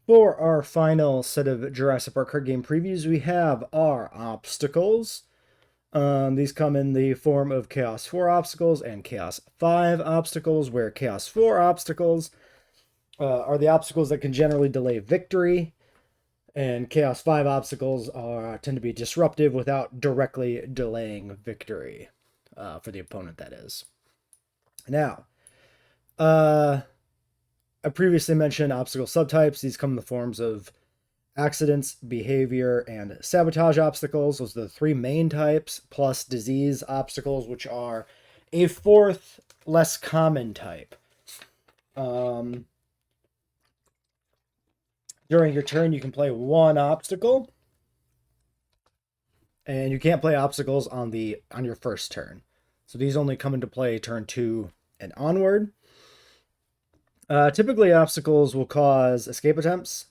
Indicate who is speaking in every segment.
Speaker 1: For our final set of Jurassic Park card game previews, we have our obstacles. These come in the form of Chaos 4 obstacles and Chaos 5 obstacles, where Chaos 4 obstacles are the obstacles that can generally delay victory, and Chaos 5 obstacles tend to be disruptive without directly delaying victory for the opponent, that is. Now, I previously mentioned obstacle subtypes. These come in the forms of accidents, behavior, and sabotage obstacles. Those are the three main types, plus disease obstacles, which are a fourth, less common type. During your turn, you can play one obstacle, and you can't play obstacles on your first turn. So these only come into play turn 2 and onward. Typically, obstacles will cause escape attempts.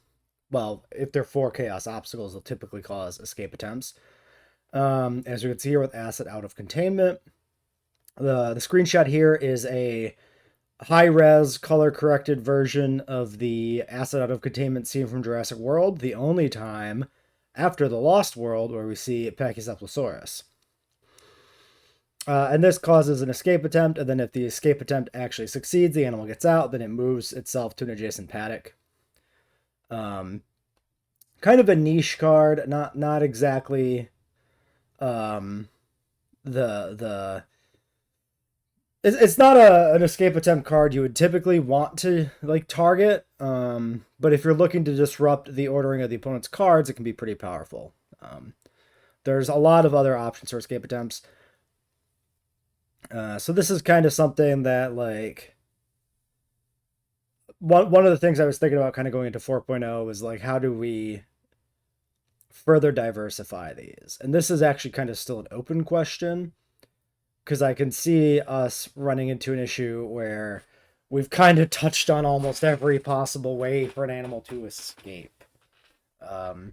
Speaker 1: Well, if they're 4 chaos obstacles, they'll typically cause escape attempts. As you can see here with Asset Out of Containment. The screenshot here is a high-res, color-corrected version of the Asset Out of Containment scene from Jurassic World, the only time after the Lost World where we see Pachycephalosaurus. And this causes an escape attempt, and then if the escape attempt actually succeeds, the animal gets out, then it moves itself to an adjacent paddock. Kind of a niche card, not exactly it's not an escape attempt card you would typically want to like target, but if you're looking to disrupt the ordering of the opponent's cards, it can be pretty powerful. There's a lot of other options for escape attempts. So this is kind of something that, like, one of the things I was thinking about kind of going into 4.0 is like, how do we further diversify these? And this is actually kind of still an open question, because I can see us running into an issue where we've kind of touched on almost every possible way for an animal to escape. But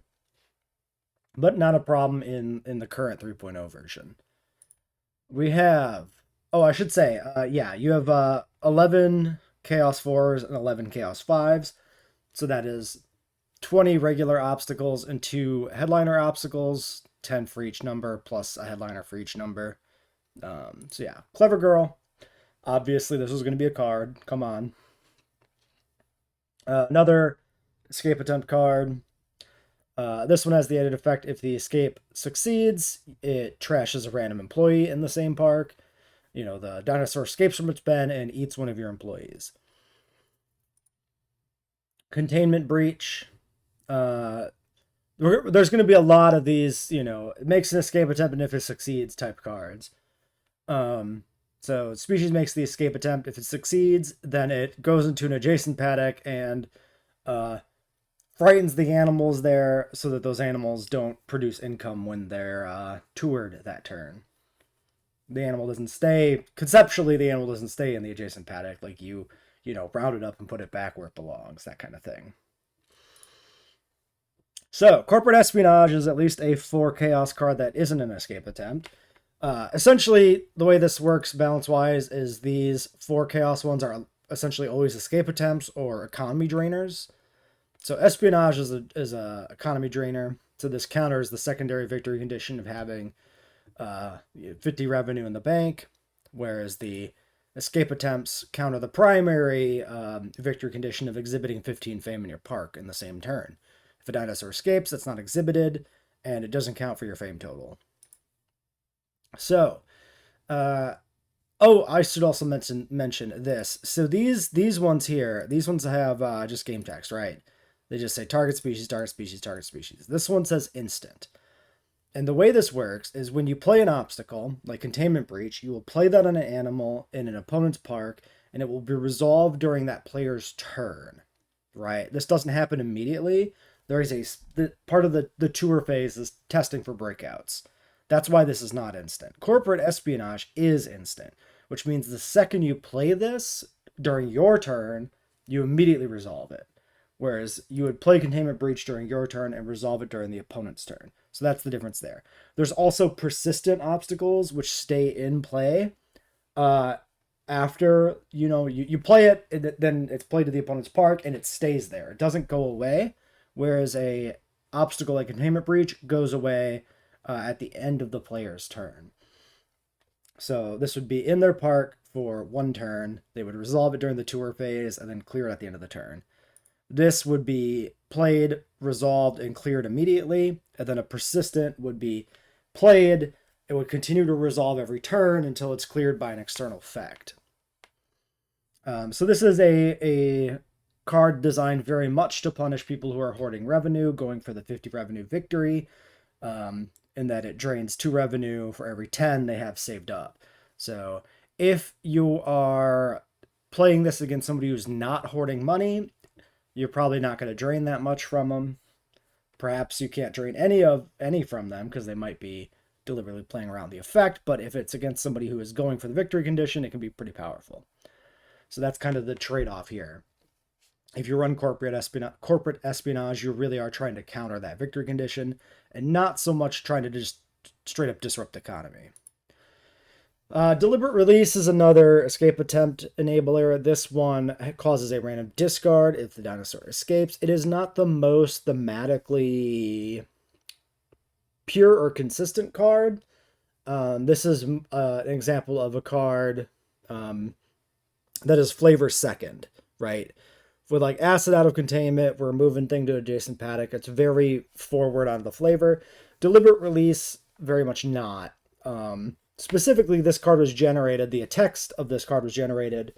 Speaker 1: not a problem in the current 3.0 version. We have, I should say, you have 11 Chaos 4s and 11 Chaos 5s. So that is 20 regular obstacles and 2 headliner obstacles, 10 for each number, plus a headliner for each number. So yeah, Clever Girl. Obviously, this was going to be a card. Come on. Another escape attempt card. This one has the added effect: if the escape succeeds, it trashes a random employee in the same park. You know, the dinosaur escapes from its pen and eats one of your employees. Containment Breach. There's going to be a lot of these, it makes an escape attempt and if it succeeds type cards. So species makes the escape attempt. If it succeeds, then it goes into an adjacent paddock and frightens the animals there so that those animals don't produce income when they're toured that turn. The animal doesn't stay, conceptually, the animal doesn't stay in the adjacent paddock. Like you round it up and put it back where it belongs, that kind of thing. So, Corporate Espionage is at least a 4 chaos card that isn't an escape attempt. Essentially, the way this works balance-wise is these 4 chaos ones are essentially always escape attempts or economy drainers. So Espionage is a economy drainer. So this counters the secondary victory condition of having 50 revenue in the bank, whereas the escape attempts counter the primary victory condition of exhibiting 15 fame in your park in the same turn. If a dinosaur escapes, that's not exhibited, and it doesn't count for your fame total. So, I should also mention this. So these ones here, these ones have just game text, right? They just say target species, target species, target species. This one says instant. And the way this works is when you play an obstacle, like Containment Breach, you will play that on an animal in an opponent's park, and it will be resolved during that player's turn, right? This doesn't happen immediately. There is part of the tour phase is testing for breakouts. That's why this is not instant. Corporate Espionage is instant, which means the second you play this during your turn, you immediately resolve it. Whereas you would play Containment Breach during your turn and resolve it during the opponent's turn. So that's the difference there. There's also persistent obstacles, which stay in play. after, you play it, and then it's played to the opponent's park, and it stays there. It doesn't go away, whereas a obstacle like containment breach goes away at the end of the player's turn. So this would be in their park for one turn. They would resolve it during the tour phase and then clear it at the end of the turn. This would be played, resolved, and cleared immediately, and then a persistent would be played. It would continue to resolve every turn until it's cleared by an external effect. So this is a card designed very much to punish people who are hoarding revenue, going for the 50 revenue victory, in that it drains 2 revenue for every 10 they have saved up. So if you are playing this against somebody who's not hoarding money, you're probably not going to drain that much from them. Perhaps you can't drain any from them because they might be deliberately playing around the effect, but if it's against somebody who is going for the victory condition, it can be pretty powerful. So that's kind of the trade-off here. If you run corporate espionage, you really are trying to counter that victory condition and not so much trying to just straight up disrupt the economy. Deliberate release is another escape attempt enabler. This one causes a random discard if the dinosaur escapes. It is not the most thematically pure or consistent card. This is an example of a card that is flavor second, right? With like acid out of containment, we're moving thing to adjacent paddock. It's very forward on the flavor. Deliberate release, very much not. Specifically, this card was generated, the text of this card was generated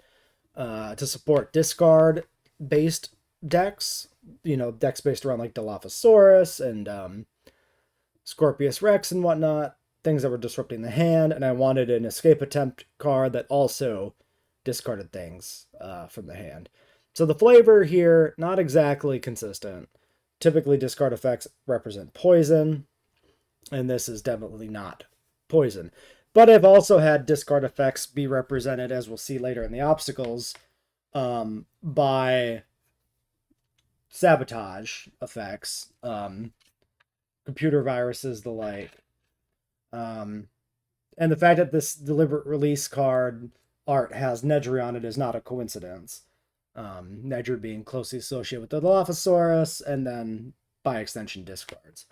Speaker 1: to support discard-based decks. Decks based around like Dilophosaurus and Scorpius Rex and whatnot. Things that were disrupting the hand. And I wanted an escape attempt card that also discarded things from the hand. So the flavor here, not exactly consistent. Typically, discard effects represent poison, and this is definitely not poison. But I've also had discard effects be represented, as we'll see later in the obstacles, by sabotage effects, computer viruses, the like. And the fact that this deliberate release card art has Nedry on it is not a coincidence. Nedry being closely associated with the Dilophosaurus, and then, by extension, discards.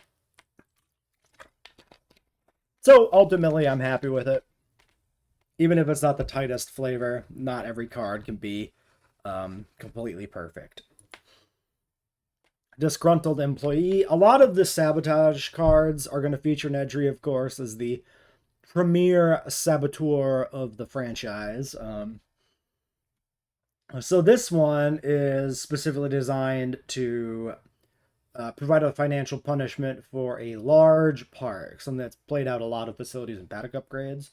Speaker 1: So, ultimately, I'm happy with it. Even if it's not the tightest flavor, not every card can be completely perfect. Disgruntled Employee. A lot of the sabotage cards are going to feature Nedry, of course, as the premier saboteur of the franchise. So this one is specifically designed to provide a financial punishment for a large park, something that's played out a lot of facilities and paddock upgrades.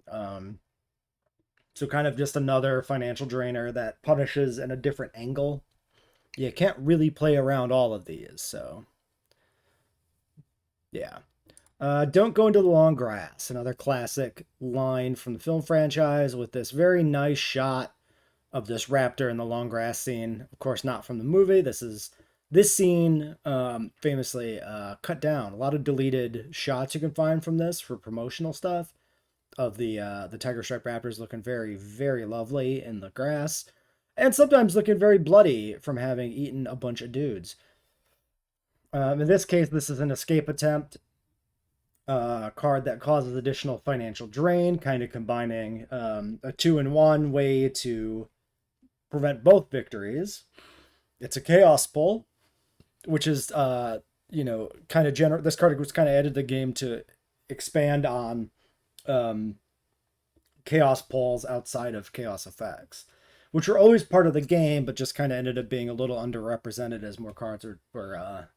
Speaker 1: So kind of just another financial drainer that punishes in a different angle. You can't really play around all of these, so yeah. Don't go into the long grass, another classic line from the film franchise with this very nice shot of this raptor in the long grass scene. Of course, not from the movie. This scene famously cut down. A lot of deleted shots you can find from this for promotional stuff of the tiger stripe raptors looking very, very lovely in the grass, and sometimes looking very bloody from having eaten a bunch of dudes. In this case, this is an escape attempt card that causes additional financial drain, kind of combining a 2-in-1 way to prevent both victories. It's a chaos pull, which is kind of this card was kind of added to the game to expand on chaos pulls outside of chaos effects, which were always part of the game, but just kind of ended up being a little underrepresented as more cards were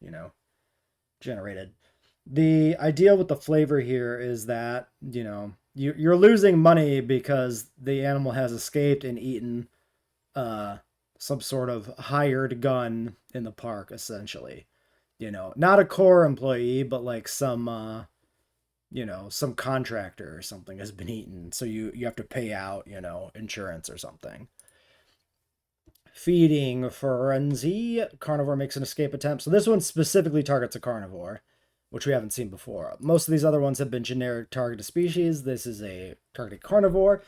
Speaker 1: generated. The idea with the flavor here is that, you're losing money because the animal has escaped and eaten some sort of hired gun in the park, essentially. Not a core employee, but like some contractor or something has been eaten. So you have to pay out, insurance or something. Feeding frenzy. Carnivore makes an escape attempt. So this one specifically targets a carnivore, which we haven't seen before. Most of these other ones have been generic targeted species. This is a targeted carnivore.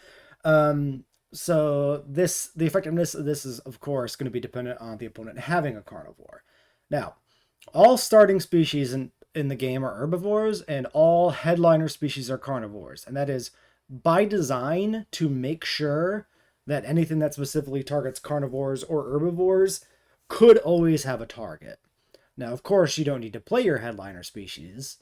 Speaker 1: So the effectiveness of this is, of course, going to be dependent on the opponent having a carnivore. Now, all starting species in the game are herbivores, and all headliner species are carnivores. And that is by design to make sure that anything that specifically targets carnivores or herbivores could always have a target. Now, of course, you don't need to play your headliner species.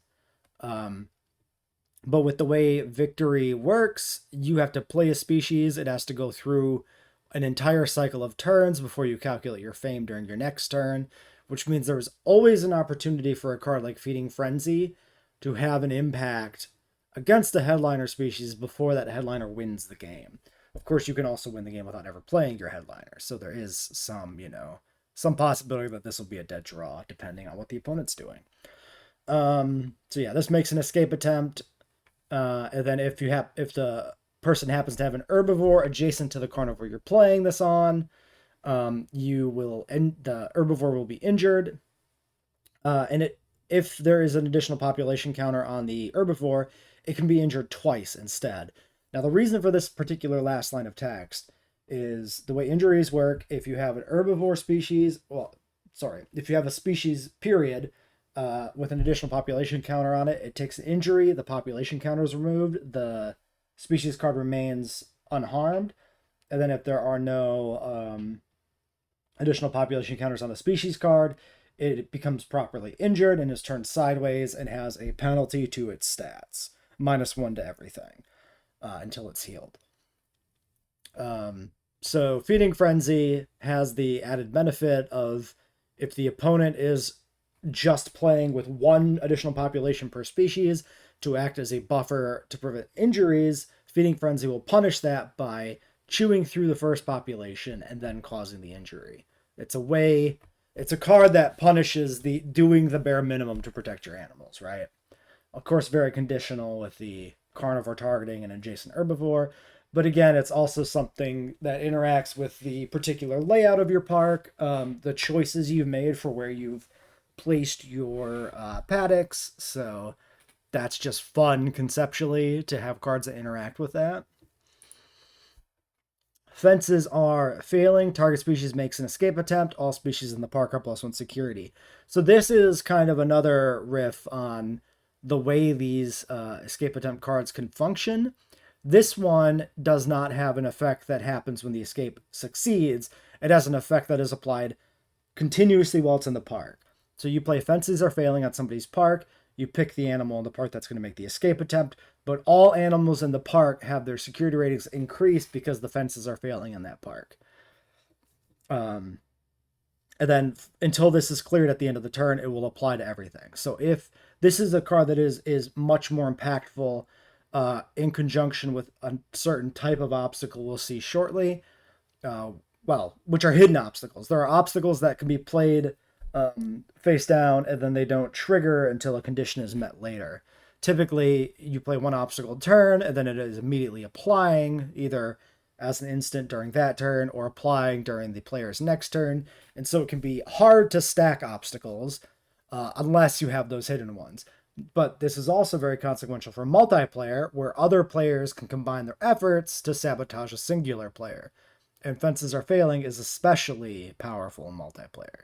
Speaker 1: But with the way victory works, you have to play a species. It has to go through an entire cycle of turns before you calculate your fame during your next turn, which means there's always an opportunity for a card like Feeding Frenzy to have an impact against a headliner species before that headliner wins the game. Of course, you can also win the game without ever playing your headliner, so there is some, some possibility that this will be a dead draw, depending on what the opponent's doing. So yeah, this makes an escape attempt. And then if the person happens to have an herbivore adjacent to the carnivore you're playing this on, the herbivore will be injured. If there is an additional population counter on the herbivore, it can be injured twice instead. Now, the reason for this particular last line of text is the way injuries work. If you have an herbivore species, if you have a species period with an additional population counter on it, it takes an injury, the population counter is removed, the species card remains unharmed, and then if there are no additional population counters on the species card, it becomes properly injured and is turned sideways and has a penalty to its stats, -1 to everything, until it's healed. So Feeding Frenzy has the added benefit of, if the opponent is just playing with one additional population per species to act as a buffer to prevent injuries, Feeding Frenzy will punish that by chewing through the first population and then causing the injury. It's a card that punishes doing the bare minimum to protect your animals, right? Of course, very conditional with the carnivore targeting an adjacent herbivore, but again, it's also something that interacts with the particular layout of your park, the choices you've made for where you've placed your paddocks, so that's just fun conceptually to have cards that interact with that. Fences are failing. Target species makes an escape attempt. All species in the park are +1 security. So this is kind of another riff on the way these escape attempt cards can function. This one does not have an effect that happens when the escape succeeds. It has an effect that is applied continuously while it's in the park. So you play Fences are failing on somebody's park, you pick the animal in the park that's going to make the escape attempt, but all animals in the park have their security ratings increased because the fences are failing in that park. And then until this is cleared at the end of the turn, it will apply to everything. So if this is a card that is much more impactful in conjunction with a certain type of obstacle we'll see shortly, which are hidden obstacles. There are obstacles that can be played face down and then they don't trigger until a condition is met later. Typically, you play one obstacle turn and then it is immediately applying either as an instant during that turn or applying during the player's next turn. And so it can be hard to stack obstacles unless you have those hidden ones. But this is also very consequential for multiplayer, where other players can combine their efforts to sabotage a singular player. And Fences are failing is especially powerful in multiplayer.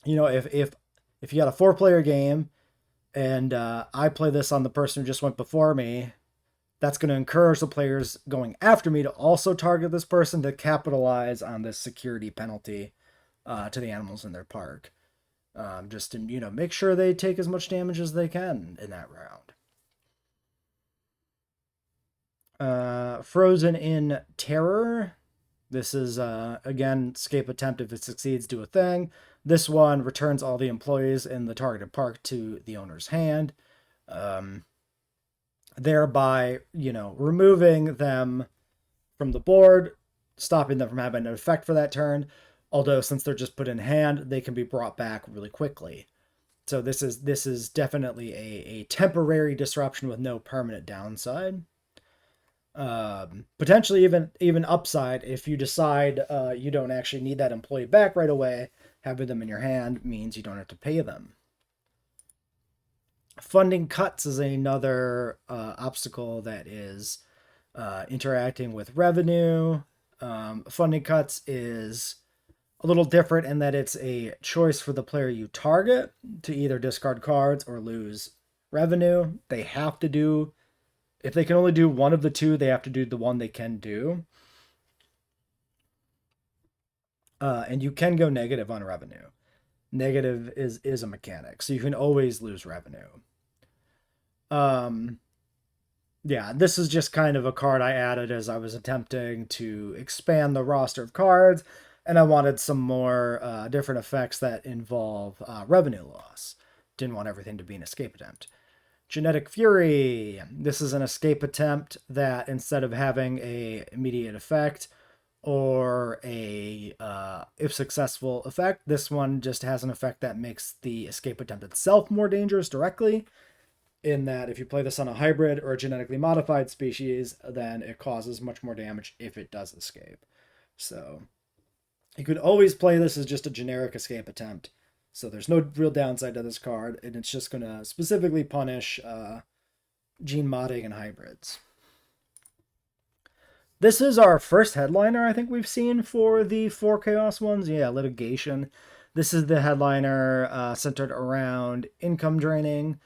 Speaker 1: If you got a 4-player game and I play this on the person who just went before me, that's going to encourage the players going after me to also target this person to capitalize on this security penalty to the animals in their park. Just to, make sure they take as much damage as they can in that round. Frozen in Terror. This is, again, escape attempt. If it succeeds, do a thing. This one returns all the employees in the targeted park to the owner's hand, thereby, removing them from the board, stopping them from having an effect for that turn. Although, since they're just put in hand, they can be brought back really quickly. So this is definitely a temporary disruption with no permanent downside. Potentially even upside if you decide you don't actually need that employee back right away. Having them in your hand means you don't have to pay them. Funding cuts is another obstacle that is interacting with revenue. Funding cuts is a little different in that it's a choice for the player you target to either discard cards or lose revenue. They have to do, if they can only do one of the two, they have to do the one they can do. And you can go negative on revenue. Negative is a mechanic, so you can always lose revenue. Yeah, this is just kind of a card I added as I was attempting to expand the roster of cards, and I wanted some more different effects that involve revenue loss. Didn't want everything to be an escape attempt. Genetic Fury. This is an escape attempt that instead of having a immediate effect or a if successful effect, this one just has an effect that makes the escape attempt itself more dangerous directly, in that if you play this on a hybrid or a genetically modified species, then it causes much more damage if it does escape. So you could always play this as just a generic escape attempt, so there's no real downside to this card, and it's just going to specifically punish gene modding and hybrids. This is our first headliner I think we've seen for the 4 Chaos ones. Yeah, Litigation. This is the headliner centered around income draining.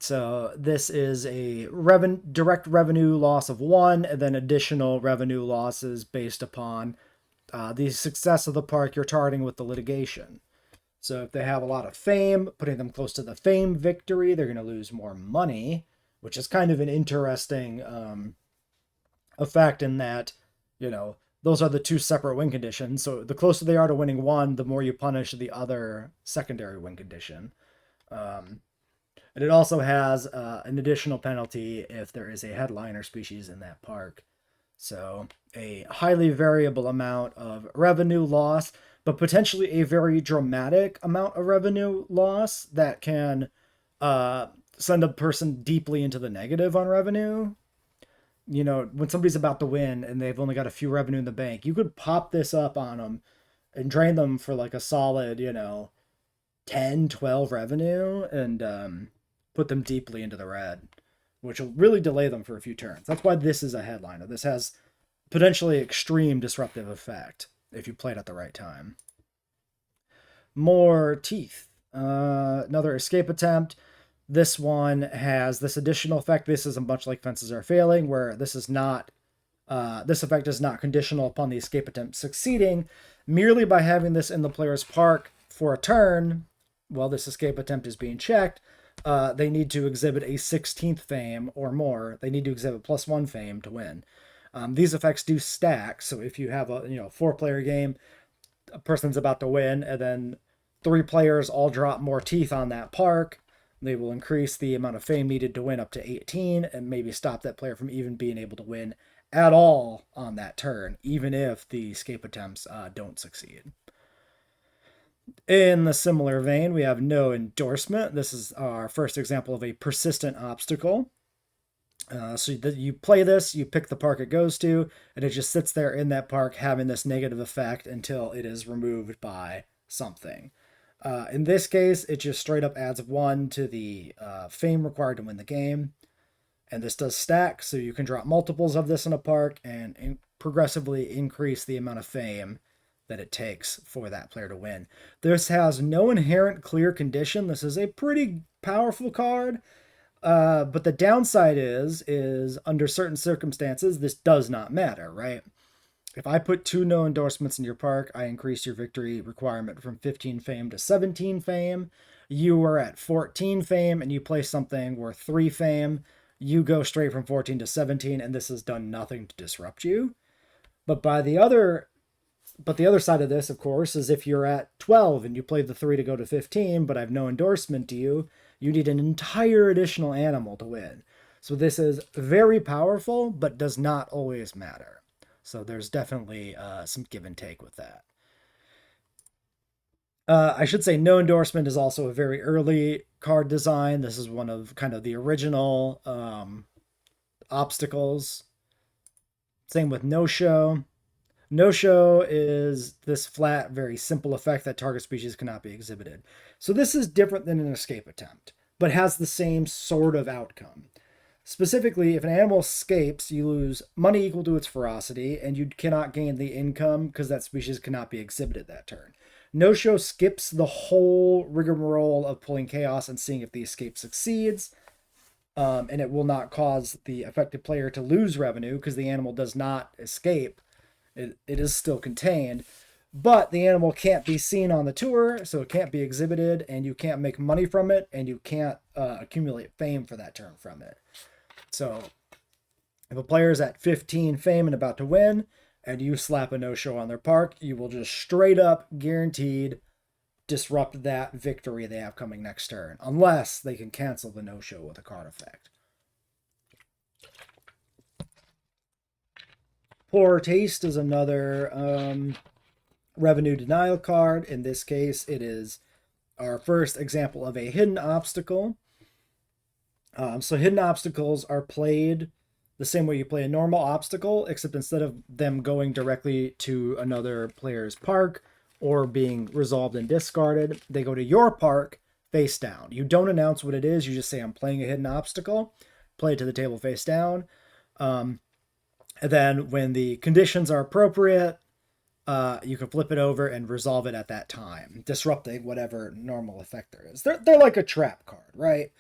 Speaker 1: So this is a direct revenue loss of 1, and then additional revenue losses based upon the success of the park you're targeting with the litigation. So if they have a lot of fame, putting them close to the fame victory, they're going to lose more money, which is kind of an interesting effect in that, you know, those are the two separate win conditions. So the closer they are to winning one, the more you punish the other secondary win condition. And it also has an additional penalty if there is a headliner species in that park. So a highly variable amount of revenue loss, but potentially a very dramatic amount of revenue loss that can send a person deeply into the negative on revenue. You know, when somebody's about to win and they've only got a few revenue in the bank, you could pop this up on them and drain them for like a solid, 10, 12 revenue and put them deeply into the red, which will really delay them for a few turns. That's why this is a headliner. This has potentially extreme disruptive effect if you play it at the right time. More teeth. Another escape attempt. This one has this additional effect. This is much like Fences Are Failing, where this is not, this effect is not conditional upon the escape attempt succeeding. Merely by having this in the player's park for a turn, while this escape attempt is being checked, they need to exhibit a 16th fame or more. They need to exhibit +1 fame to win. These effects do stack, so if you have a 4-player game, a person's about to win, and then 3 players all drop more teeth on that park, they will increase the amount of fame needed to win up to 18 and maybe stop that player from even being able to win at all on that turn, even if the escape attempts don't succeed. In the similar vein, we have No Endorsement. This is our first example of a persistent obstacle. So you play this, you pick the park it goes to, and it just sits there in that park having this negative effect until it is removed by something. In this case, it just straight up adds 1 to the fame required to win the game. And this does stack, so you can drop multiples of this in a park and progressively increase the amount of fame that it takes for that player to win. This has no inherent clear condition. This is a pretty powerful card. But the downside is under certain circumstances, this does not matter, right? If I put 2 No Endorsements in your park, I increase your victory requirement from 15 fame to 17 fame. You are at 14 fame and you play something worth 3 fame. You go straight from 14 to 17, and this has done nothing to disrupt you. But the other side of this, of course, is if you're at 12 and you play the 3 to go to 15, but I have no endorsement to you, you need an entire additional animal to win. So this is very powerful, but does not always matter. So there's definitely some give and take with that. I should say No Endorsement is also a very early card design. This is one of kind of the original obstacles. Same with No Show. No Show is this flat, very simple effect that target species cannot be exhibited. So this is different than an escape attempt, but has the same sort of outcome. Specifically, if an animal escapes, you lose money equal to its ferocity, and you cannot gain the income because that species cannot be exhibited that turn. No-show skips the whole rigmarole of pulling chaos and seeing if the escape succeeds, and it will not cause the affected player to lose revenue because the animal does not escape. It is still contained, but the animal can't be seen on the tour, so it can't be exhibited, and you can't make money from it, and you can't accumulate fame for that turn from it. So if a player is at 15 fame and about to win, and you slap a no-show on their park, you will just straight up guaranteed disrupt that victory they have coming next turn, unless they can cancel the no-show with a card effect. Poor Taste is another revenue denial card. In this case, it is our first example of a hidden obstacle. So hidden obstacles are played the same way you play a normal obstacle, except instead of them going directly to another player's park or being resolved and discarded, they go to your park face down. You don't announce what it is. You just say, I'm playing a hidden obstacle. Play it to the table face down. And then when the conditions are appropriate, you can flip it over and resolve it at that time, disrupting whatever normal effect there is. They're like a trap card, right?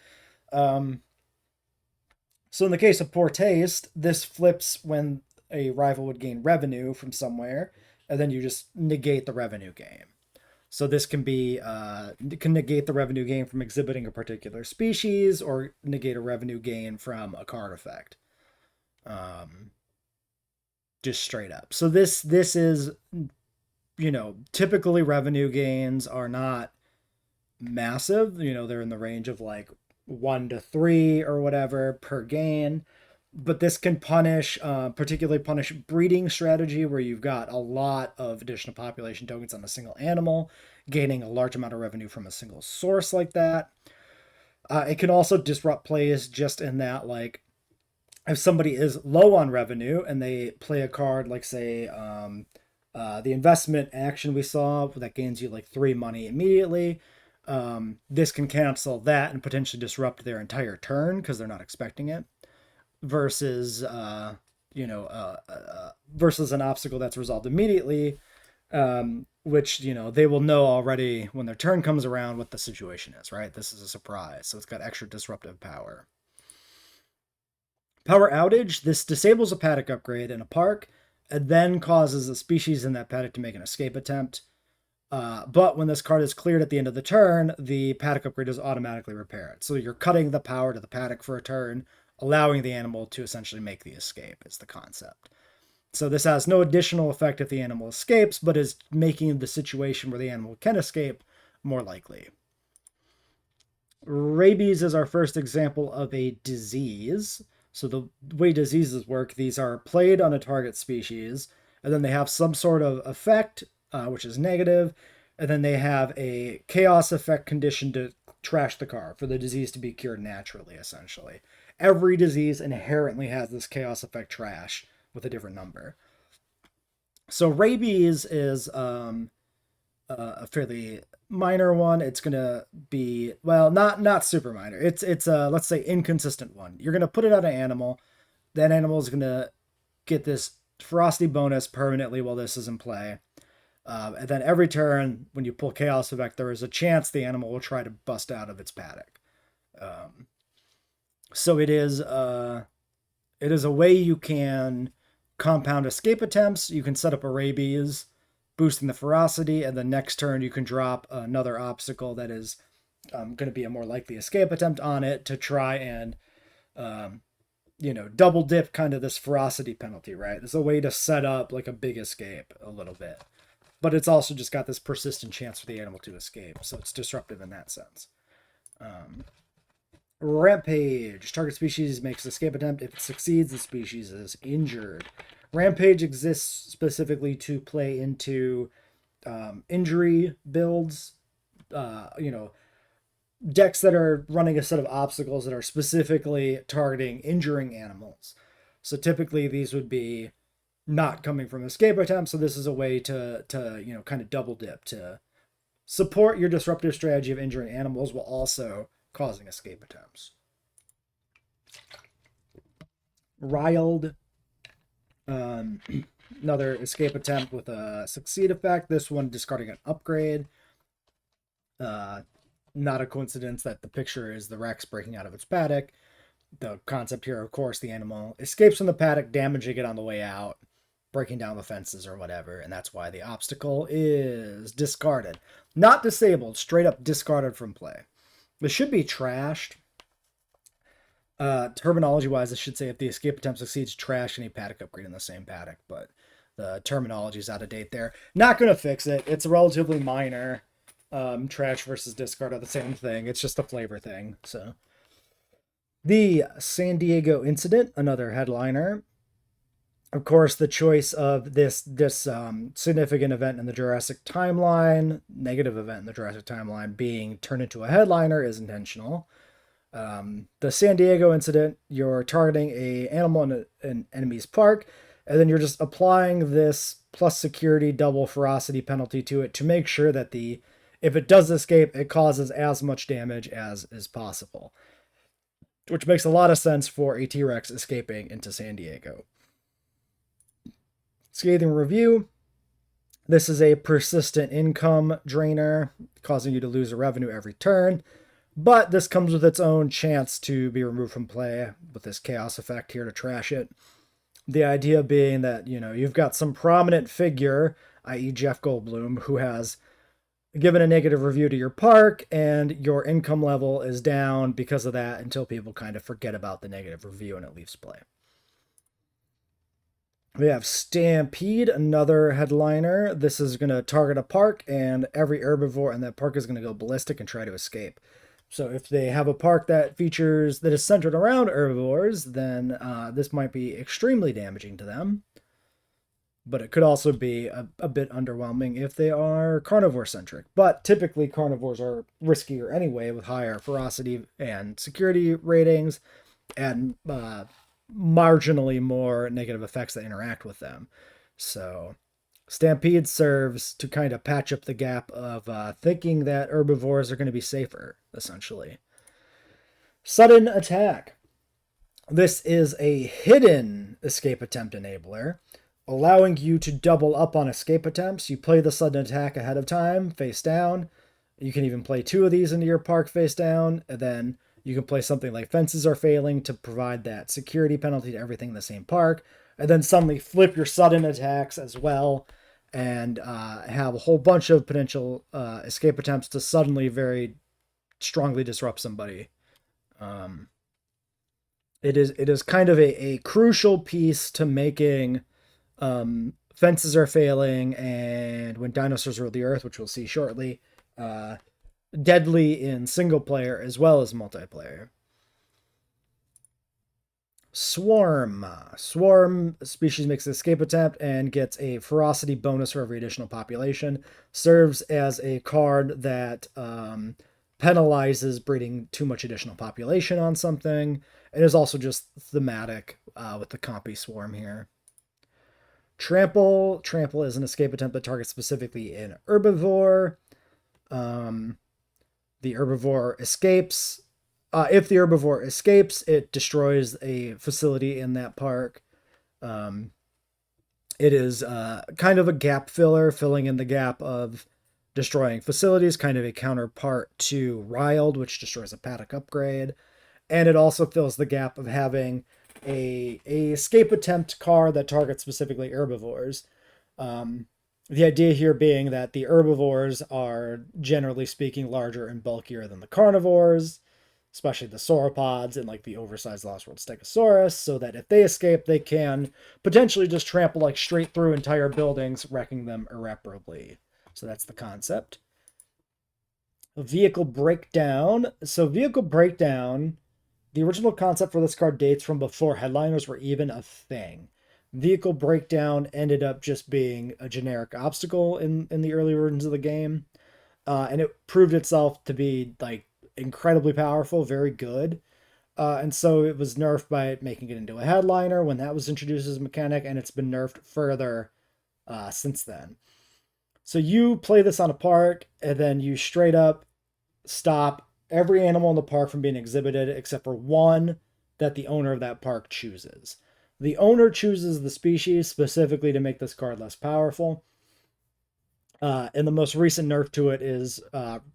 Speaker 1: So in the case of Poor Taste, this flips when a rival would gain revenue from somewhere, and then you just negate the revenue gain. So this can be can negate the revenue gain from exhibiting a particular species, or negate a revenue gain from a card effect. Just straight up. So this is, typically revenue gains are not massive. They're in the range of like 1 to 3 or whatever per gain. But this can particularly punish breeding strategy, where you've got a lot of additional population tokens on a single animal, gaining a large amount of revenue from a single source like that. It can also disrupt plays just in that, like, if somebody is low on revenue and they play a card like, say, the investment action we saw that gains you like 3 money immediately, this can cancel that and potentially disrupt their entire turn because they're not expecting it, versus versus an obstacle that's resolved immediately, which they will know already when their turn comes around what the situation is, right? This is a surprise, so it's got extra disruptive power. Power outage. This disables a paddock upgrade in a park and then causes a species in that paddock to make an escape attempt. But when this card is cleared at the end of the turn, the paddock upgrade is automatically repaired. So you're cutting the power to the paddock for a turn, allowing the animal to essentially make the escape, is the concept. So this has no additional effect if the animal escapes, but is making the situation where the animal can escape more likely. Rabies is our first example of a disease. So the way diseases work, these are played on a target species, and then they have some sort of effect, which is negative, and then they have a chaos effect condition to trash the card for the disease to be cured naturally, essentially. Every disease inherently has this chaos effect trash with a different number. So rabies is a fairly minor one. It's gonna be, well, not super minor. It's let's say inconsistent one. You're gonna put it on an animal. That animal is gonna get this ferocity bonus permanently while this is in play. And then every turn, when you pull chaos effect, there is a chance the animal will try to bust out of its paddock. So it is a way you can compound escape attempts. You can set up a rabies, boosting the ferocity, and the next turn you can drop another obstacle that is going to be a more likely escape attempt on it to try and, double dip kind of this ferocity penalty, right? It's a way to set up like a big escape a little bit. But it's also just got this persistent chance for the animal to escape, so it's disruptive in that sense. Rampage. Target species makes escape attempt. If it succeeds, the species is injured. Rampage exists specifically to play into injury builds, decks that are running a set of obstacles that are specifically targeting injuring animals. So typically these would be not coming from escape attempts, so this is a way to kind of double dip to support your disruptive strategy of injuring animals while also causing escape attempts. Riled, another escape attempt with a succeed effect. This one discarding an upgrade. Not a coincidence that the picture is the Rex breaking out of its paddock. The concept here, of course, the animal escapes from the paddock, damaging it on the way out, breaking down the fences or whatever, and that's why the obstacle is discarded. Not disabled, straight up discarded from play. This should be trashed. Terminology-wise, I should say if the escape attempt succeeds, trash any paddock upgrade in the same paddock, but the terminology is out of date there. Not going to fix it. It's relatively minor. Trash versus discard are the same thing. It's just a flavor thing. So, the San Diego incident, another headliner. Of course, the choice of this significant event in the Jurassic timeline, negative event in the Jurassic timeline, being turned into a headliner is intentional. The San Diego incident, you're targeting a animal in an enemy's park, and then you're just applying this plus security double ferocity penalty to it to make sure that if it does escape, it causes as much damage as is possible. Which makes a lot of sense for a T-Rex escaping into San Diego. Scathing review. This is a persistent income drainer, causing you to lose a revenue every turn. But this comes with its own chance to be removed from play with this chaos effect here to trash it. The idea being that, you've got some prominent figure, i.e. Jeff Goldblum, who has given a negative review to your park, and your income level is down because of that until people kind of forget about the negative review and it leaves play. We have Stampede, another headliner. This is going to target a park, and every herbivore in that park is going to go ballistic and try to escape. So if they have a park that is centered around herbivores, then this might be extremely damaging to them. But it could also be a bit underwhelming if they are carnivore-centric. But typically carnivores are riskier anyway, with higher ferocity and security ratings, and marginally more negative effects that interact with them. So Stampede serves to kind of patch up the gap of thinking that herbivores are going to be safer, essentially. Sudden attack. This is a hidden escape attempt enabler, allowing you to double up on escape attempts. You play the sudden attack ahead of time, face down. You can even play 2 of these into your park face down, and then you can play something like fences are failing to provide that security penalty to everything in the same park, and then suddenly flip your sudden attacks as well, and have a whole bunch of potential escape attempts to suddenly very strongly disrupt somebody. It is kind of a crucial piece to making fences are failing and when dinosaurs rule the earth, which we'll see shortly, deadly in single player as well as multiplayer. Swarm. Swarm species makes an escape attempt and gets a ferocity bonus for every additional population. Serves as a card that penalizes breeding too much additional population on something. It is also just thematic with the compy swarm here. Trample. Trample is an escape attempt that targets specifically an herbivore. The herbivore escapes. If the herbivore escapes, it destroys a facility in that park. It is kind of a gap filler, filling in the gap of destroying facilities, kind of a counterpart to Riled, which destroys a paddock upgrade. And it also fills the gap of having a escape attempt card that targets specifically herbivores. The idea here being that the herbivores are, generally speaking, larger and bulkier than the carnivores, especially the sauropods and like the oversized Lost World Stegosaurus, so that if they escape, they can potentially just trample like straight through entire buildings, wrecking them irreparably. So that's the concept. Vehicle breakdown. So vehicle breakdown, the original concept for this card dates from before headliners were even a thing. Vehicle breakdown ended up just being a generic obstacle in the early versions of the game. And it proved itself to be like incredibly powerful, very good. And so it was nerfed by making it into a headliner when that was introduced as a mechanic, and it's been nerfed further since then. So you play this on a park, and then you straight up stop every animal in the park from being exhibited except for one that the owner of that park chooses. The owner chooses the species specifically to make this card less powerful. And the most recent nerf to it is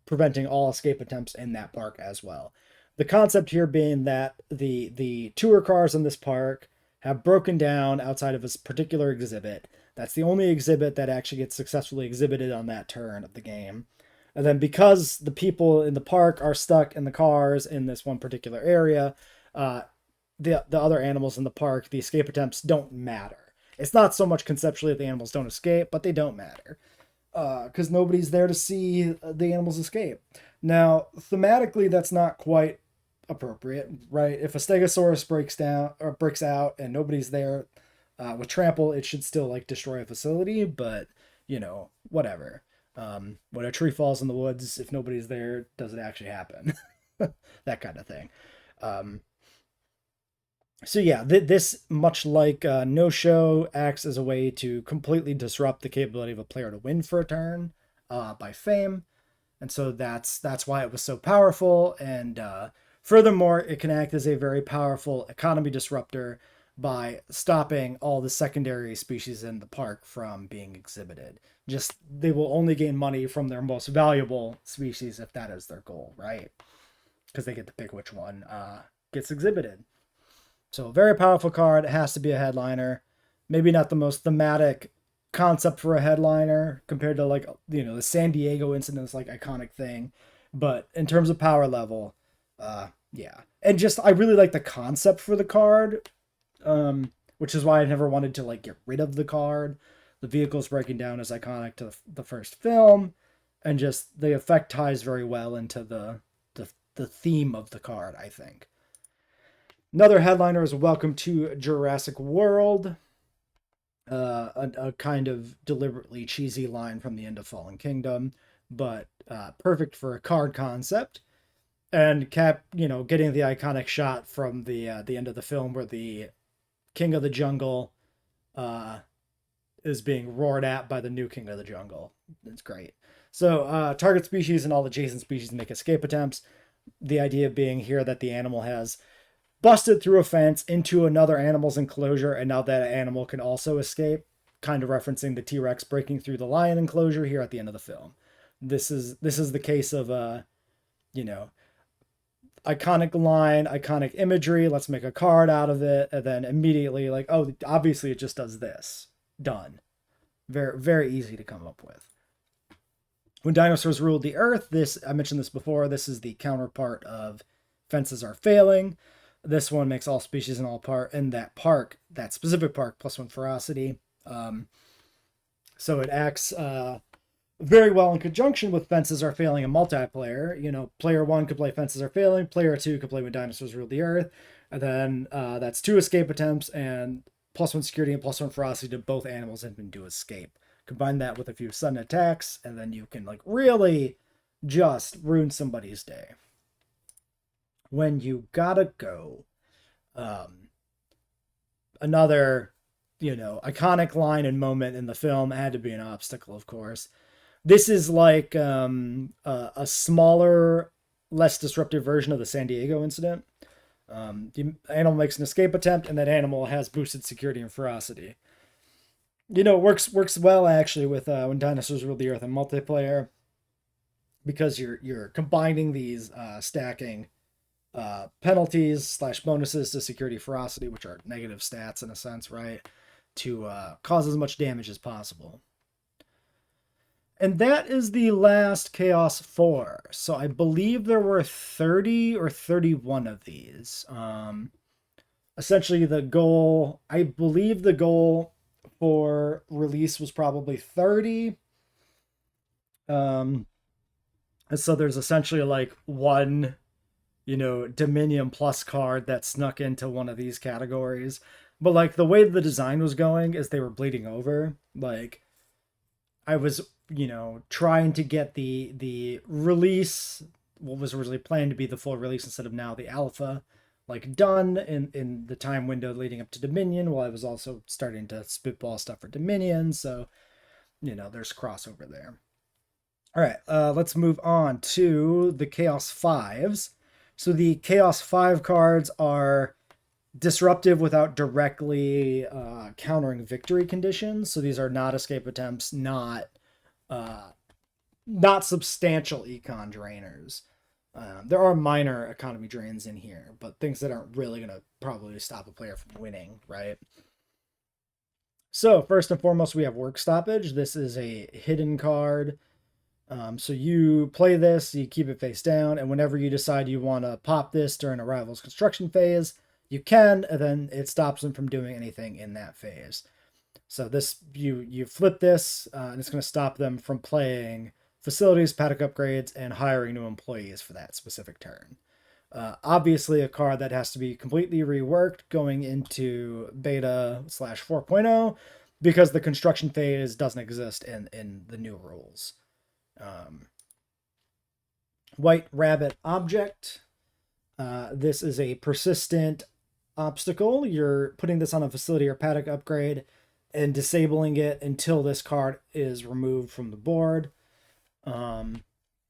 Speaker 1: preventing all escape attempts in that park as well. The concept here being that the tour cars in this park have broken down outside of this particular exhibit. That's the only exhibit that actually gets successfully exhibited on that turn of the game. And then because the people in the park are stuck in the cars in this one particular area, the other animals in the park, the escape attempts don't matter. It's not so much conceptually that the animals don't escape, but they don't matter because nobody's there to see the animals escape. Now, thematically, that's not quite appropriate, right? If a Stegosaurus breaks out and nobody's there with trample, it should still like destroy a facility, but whatever. When a tree falls in the woods, if nobody's there, does it actually happen? That kind of thing. So yeah, this, much like no show, acts as a way to completely disrupt the capability of a player to win for a turn by fame, and so that's why it was so powerful. And furthermore, it can act as a very powerful economy disruptor by stopping all the secondary species in the park from being exhibited. Just they will only gain money from their most valuable species if that is their goal, right? Because they get to pick which one gets exhibited. So a very powerful card. It has to be a headliner. Maybe not the most thematic concept for a headliner compared to like the San Diego incident's like iconic thing, but in terms of power level, yeah. And just I really like the concept for the card, which is why I never wanted to like get rid of the card. The vehicles breaking down is iconic to the first film, and just the effect ties very well into the theme of the card, I think. Another headliner is Welcome to Jurassic World, a kind of deliberately cheesy line from the end of Fallen Kingdom, but perfect for a card concept. And getting the iconic shot from the end of the film where the King of the Jungle is being roared at by the new King of the Jungle. It's great. So target species and all adjacent species make escape attempts. The idea being here that the animal has busted through a fence into another animal's enclosure, and now that animal can also escape, kind of referencing the T-Rex breaking through the lion enclosure here at the end of the film. This is the case of iconic line, iconic imagery, let's make a card out of it, and then immediately like, oh, obviously it just does this. Done. Very, very easy to come up with. When dinosaurs ruled the earth, I mentioned this before, this is the counterpart of Fences Are Failing. This one makes all species in that specific park, +1 ferocity. So it acts very well in conjunction with Fences Are Failing in multiplayer. Player 1 could play Fences Are Failing, player 2 could play When Dinosaurs Ruled the Earth, and then that's 2 escape attempts and +1 security and +1 ferocity to both animals and can do escape. Combine that with a few sudden attacks, and then you can like really just ruin somebody's day. When you gotta go, another iconic line and moment in the film had to be an obstacle, of course. This is like a smaller, less disruptive version of the San Diego incident. The animal makes an escape attempt, and that animal has boosted security and ferocity. It works well actually with When Dinosaurs Ruled the Earth in multiplayer, because you're combining these stacking penalties / bonuses to security ferocity, which are negative stats in a sense, right? To cause as much damage as possible. And that is the last Chaos 4. So I believe there were 30 or 31 of these. Essentially I believe the goal for release was probably 30. And so there's essentially like one Dominion Plus card that snuck into one of these categories. But like the way the design was going is they were bleeding over. Like I was, trying to get the release, what was originally planned to be the full release instead of now the alpha, like done in the time window leading up to Dominion, while I was also starting to spitball stuff for Dominion. So, there's crossover there. All right, let's move on to the Chaos 5s. So the Chaos 5 cards are disruptive without directly countering victory conditions. So these are not escape attempts, uh, not substantial econ drainers. There are minor economy drains in here, but things that aren't really going to probably stop a player from winning, right? So first and foremost, we have work stoppage. This is a hidden card. So you play this, you keep it face down, and whenever you decide you want to pop this during a rival's construction phase, you can, and then it stops them from doing anything in that phase. So this you flip this, and it's going to stop them from playing facilities, paddock upgrades, and hiring new employees for that specific turn. Obviously, a card that has to be completely reworked going into beta/4.0 because the construction phase doesn't exist in the new rules. White Rabbit Object. This is a persistent obstacle. You're putting this on a facility or paddock upgrade and disabling it until this card is removed from the board. And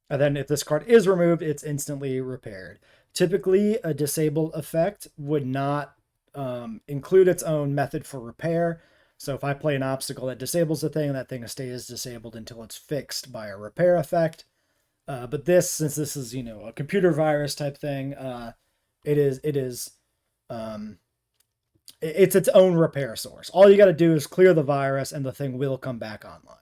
Speaker 1: then if this card is removed, it's instantly repaired. Typically, a disabled effect would not include its own method for repair. So if I play an obstacle that disables the thing, that thing stays disabled until it's fixed by a repair effect. But this, since this is, a computer virus type thing, it's its own repair source. All you got to do is clear the virus and the thing will come back online.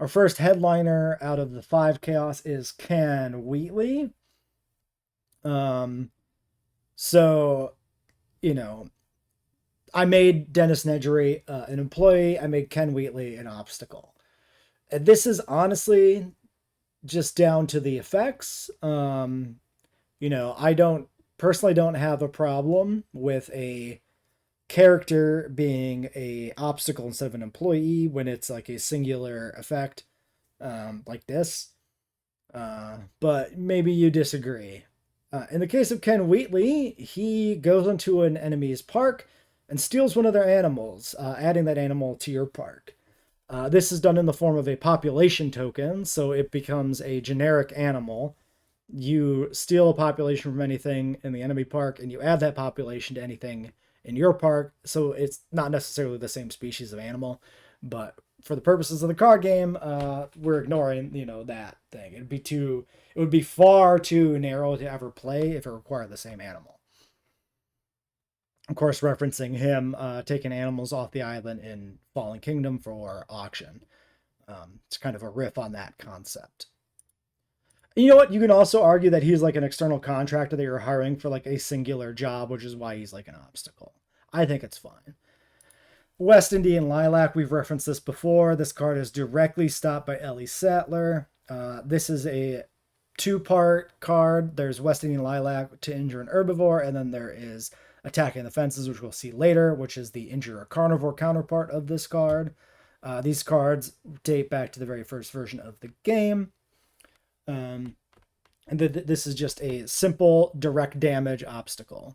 Speaker 1: Our first headliner out of the 5 chaos is Ken Wheatley. So, I made Dennis Nedgery an employee. I made Ken Wheatley an obstacle. And this is honestly just down to the effects. I don't have a problem with a character being a obstacle instead of an employee when it's like a singular effect, like this. But maybe you disagree. In the case of Ken Wheatley, he goes into an enemy's park and steals one of their animals, adding that animal to your park. This is done in the form of a population token, so it becomes a generic animal. You steal a population from anything in the enemy park, and you add that population to anything in your park, so it's not necessarily the same species of animal, but for the purposes of the card game, we're ignoring, that thing. It would be far too narrow to ever play if it required the same animal. Of course, referencing him taking animals off the island in Fallen Kingdom for auction. It's kind of a riff on that concept. You know what? You can also argue that he's like an external contractor that you're hiring for like a singular job, which is why he's like an obstacle. I think it's fine. West Indian Lilac, we've referenced this before. This card is directly stopped by Ellie Sattler. This is a 2-part card. There's West Indian Lilac to injure an herbivore, and then there is Attacking the Fences, which we'll see later, which is the injure a carnivore counterpart of this card. These cards date back to the very first version of the game. And this is just a simple direct damage obstacle.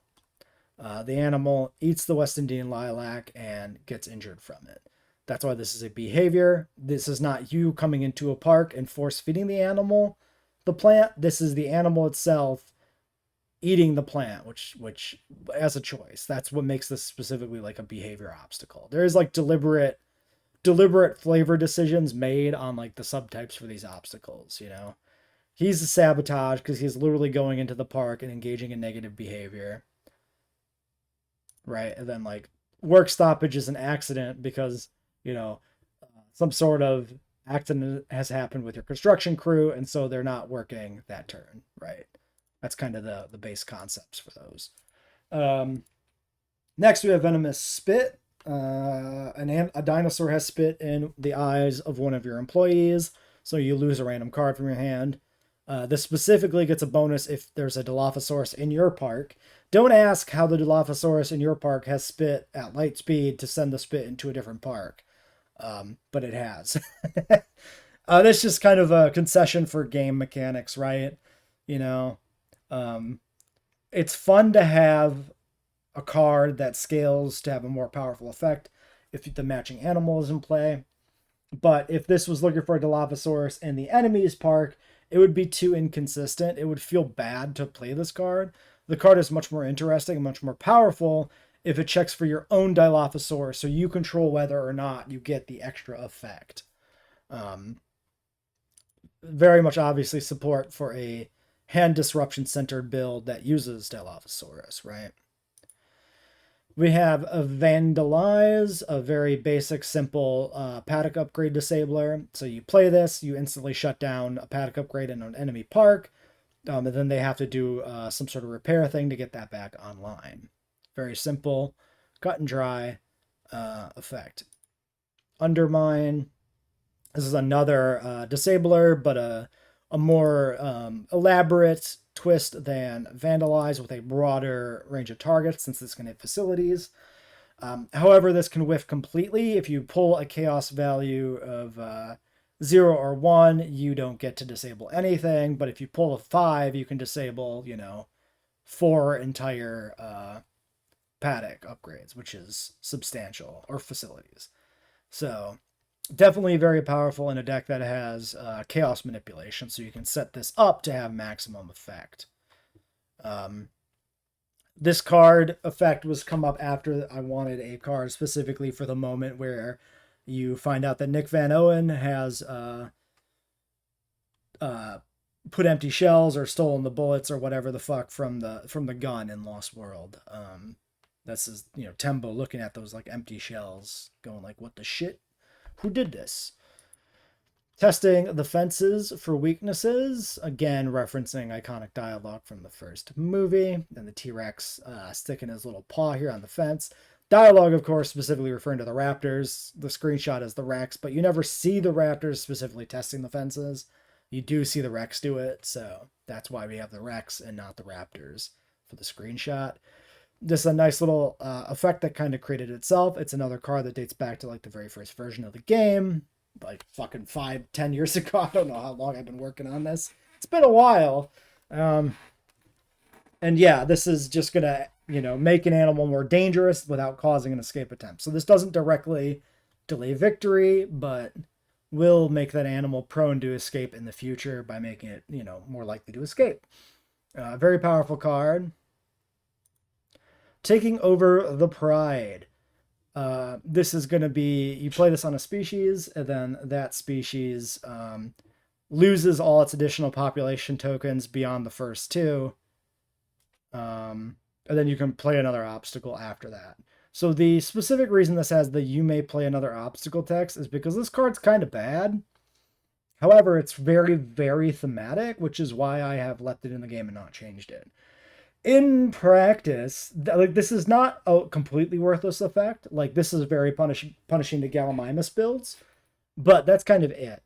Speaker 1: The animal eats the West Indian Lilac and gets injured from it. That's why this is a behavior. This is not you coming into a park and force feeding the animal the plant. This is the animal itself eating the plant, which as a choice. That's what makes this specifically like a behavior obstacle. There is like deliberate flavor decisions made on like the subtypes for these obstacles, He's a sabotage because he's literally going into the park and engaging in negative behavior. Right? And then like work stoppage is an accident because, some sort of accident has happened with your construction crew, and so they're not working that turn, right? That's kind of the base concepts for those. Next, we have Venomous Spit. A dinosaur has spit in the eyes of one of your employees, so you lose a random card from your hand. This specifically gets a bonus if there's a Dilophosaurus in your park. Don't ask how the Dilophosaurus in your park has spit at light speed to send the spit into a different park. But it has. That's just kind of a concession for game mechanics, right? It's fun to have a card that scales to have a more powerful effect if the matching animal is in play. But if this was looking for a Dilophosaurus in the enemy's park, it would be too inconsistent. It would feel bad to play this card. the card is much more interesting and much more powerful if it checks for your own Dilophosaur, so you control whether or not you get the extra effect. Very much obviously support for a hand disruption centered build that uses Dilophosaurus, right? We have a Vandalize, a very basic, simple paddock upgrade disabler. So you play this, you instantly shut down a paddock upgrade in an enemy park, and then they have to do some sort of repair thing to get that back online. Very simple, cut and dry effect. Undermine. This is another disabler, but a more elaborate twist than Vandalize with a broader range of targets, since this can hit facilities. However, this can whiff completely. If you pull a chaos value of 0 or 1, you don't get to disable anything. But if you pull a 5, you can disable, 4 entire paddock upgrades, which is substantial, or facilities. So definitely very powerful in a deck that has chaos manipulation, so you can set this up to have maximum effect. This card effect was come up after I wanted a card specifically for the moment where you find out that Nick Van Owen has put empty shells or stolen the bullets or whatever the fuck from the gun in Lost World. This is, Tembo looking at those like empty shells, going like, what the shit? Who did this? Testing the fences for weaknesses, again referencing iconic dialogue from the first movie, and the T-Rex sticking his little paw here on the fence. Dialogue, of course, specifically referring to the raptors. The screenshot is the Rex, but you never see the raptors specifically testing the fences. You do see the Rex do it, so that's why we have the Rex and not the raptors for the screenshot. Just a nice little effect that kind of created itself. It's another card that dates back to like the very first version of the game, like fucking 5-10 years ago. I don't know how long I've been working on this. It's been a while. And yeah, this is just gonna, make an animal more dangerous without causing an escape attempt. So this doesn't directly delay victory, but will make that animal prone to escape in the future by making it, more likely to escape. Very powerful card. Taking over the Pride. This is going to be, you play this on a species, and then that species loses all its additional population tokens beyond the first 2. And then you can play another obstacle after that. So the specific reason this has the you may play another obstacle text is because this card's kind of bad. However, it's very, very thematic, which is why I have left it in the game and not changed it. In practice, this is not a completely worthless effect. Like, this is very punishing to Gallimimus builds, but that's kind of it.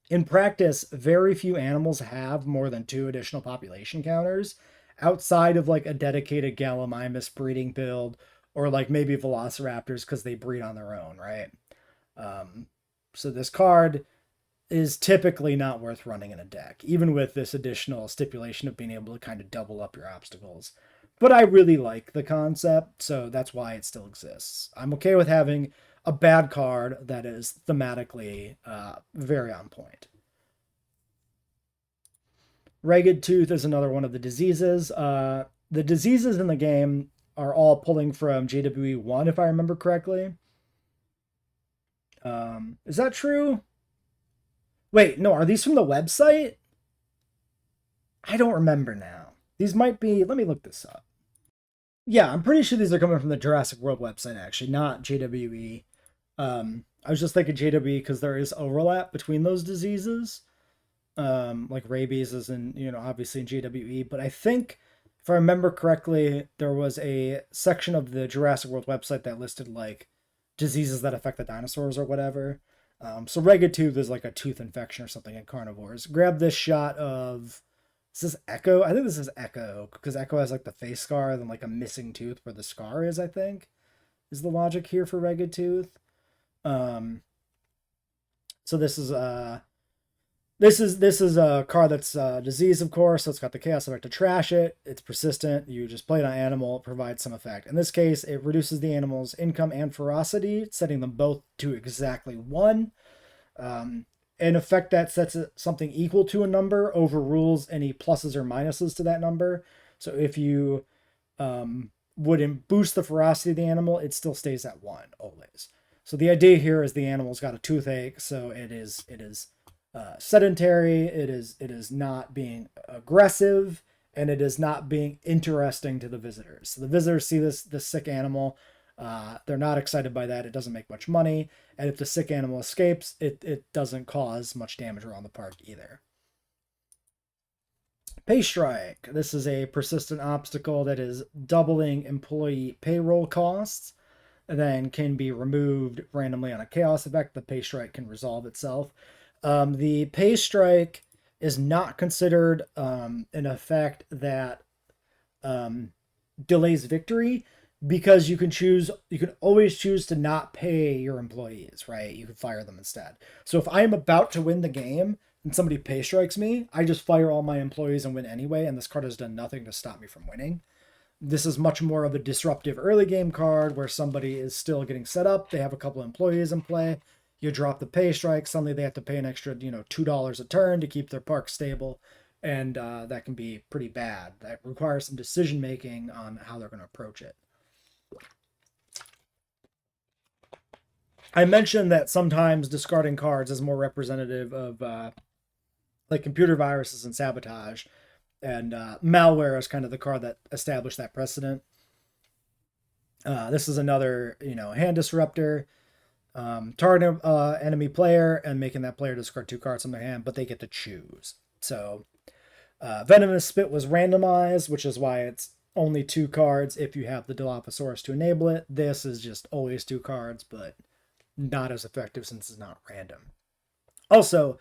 Speaker 1: In practice, very few animals have more than 2 additional population counters outside of like a dedicated Gallimimus breeding build, or like maybe Velociraptors because they breed on their own, right? So this card is typically not worth running in a deck, even with this additional stipulation of being able to kind of double up your obstacles. But I really like the concept, so that's why it still exists. I'm okay with having a bad card that is thematically very on point. Ragged Tooth is another one of the diseases. The diseases in the game are all pulling from JWE 1, if I remember correctly. Is that true? Wait, no, are these from the website? I don't remember now. These might be, let me look this up. Yeah, I'm pretty sure these are coming from the Jurassic World website, actually, not JWE. I was just thinking JWE because there is overlap between those diseases. Like rabies is in, obviously in JWE, but I think, if I remember correctly, there was a section of the Jurassic World website that listed like diseases that affect the dinosaurs or whatever. So ragged tooth is like a tooth infection or something in carnivores. Grab this shot of, is this Echo? I think this is Echo, because Echo has like the face scar and then like a missing tooth where the scar is, I think, is the logic here for ragged tooth. So this is a card that's disease, of course, so it's got the chaos effect to trash it. It's persistent. You just play it on animal, it provides some effect. In this case, it reduces the animal's income and ferocity, setting them both to exactly 1. An effect that sets something equal to a number overrules any pluses or minuses to that number. So if you wouldn't boost the ferocity of the animal, it still stays at 1 always. So the idea here is the animal's got a toothache, so it is sedentary. It is not being aggressive, and it is not being interesting to the visitors. So the visitors see this sick animal. They're not excited by that. It doesn't make much money, and if the sick animal escapes, it doesn't cause much damage around the park either. Pay strike. This is a persistent obstacle that is doubling employee payroll costs, and then can be removed randomly on a chaos effect. The pay strike can resolve itself. The pay strike is not considered an effect that delays victory, because you can always choose to not pay your employees, right? You can fire them instead. So if I am about to win the game and somebody pay strikes me, I just fire all my employees and win anyway, and this card has done nothing to stop me from winning. This is much more of a disruptive early game card where somebody is still getting set up. They have a couple of employees in play. You drop the pay strike. Suddenly they have to pay an extra, $2 a turn to keep their park stable. And that can be pretty bad. That requires some decision making on how they're going to approach it. I mentioned that sometimes discarding cards is more representative of like computer viruses and sabotage. And malware is kind of the card that established that precedent. This is another, hand disruptor. Targeting enemy player and making that player discard 2 cards from their hand, but they get to choose. So Venomous Spit was randomized, which is why it's only 2 cards if you have the Dilophosaurus to enable it. This is just always 2 cards, but not as effective since it's not random. Also,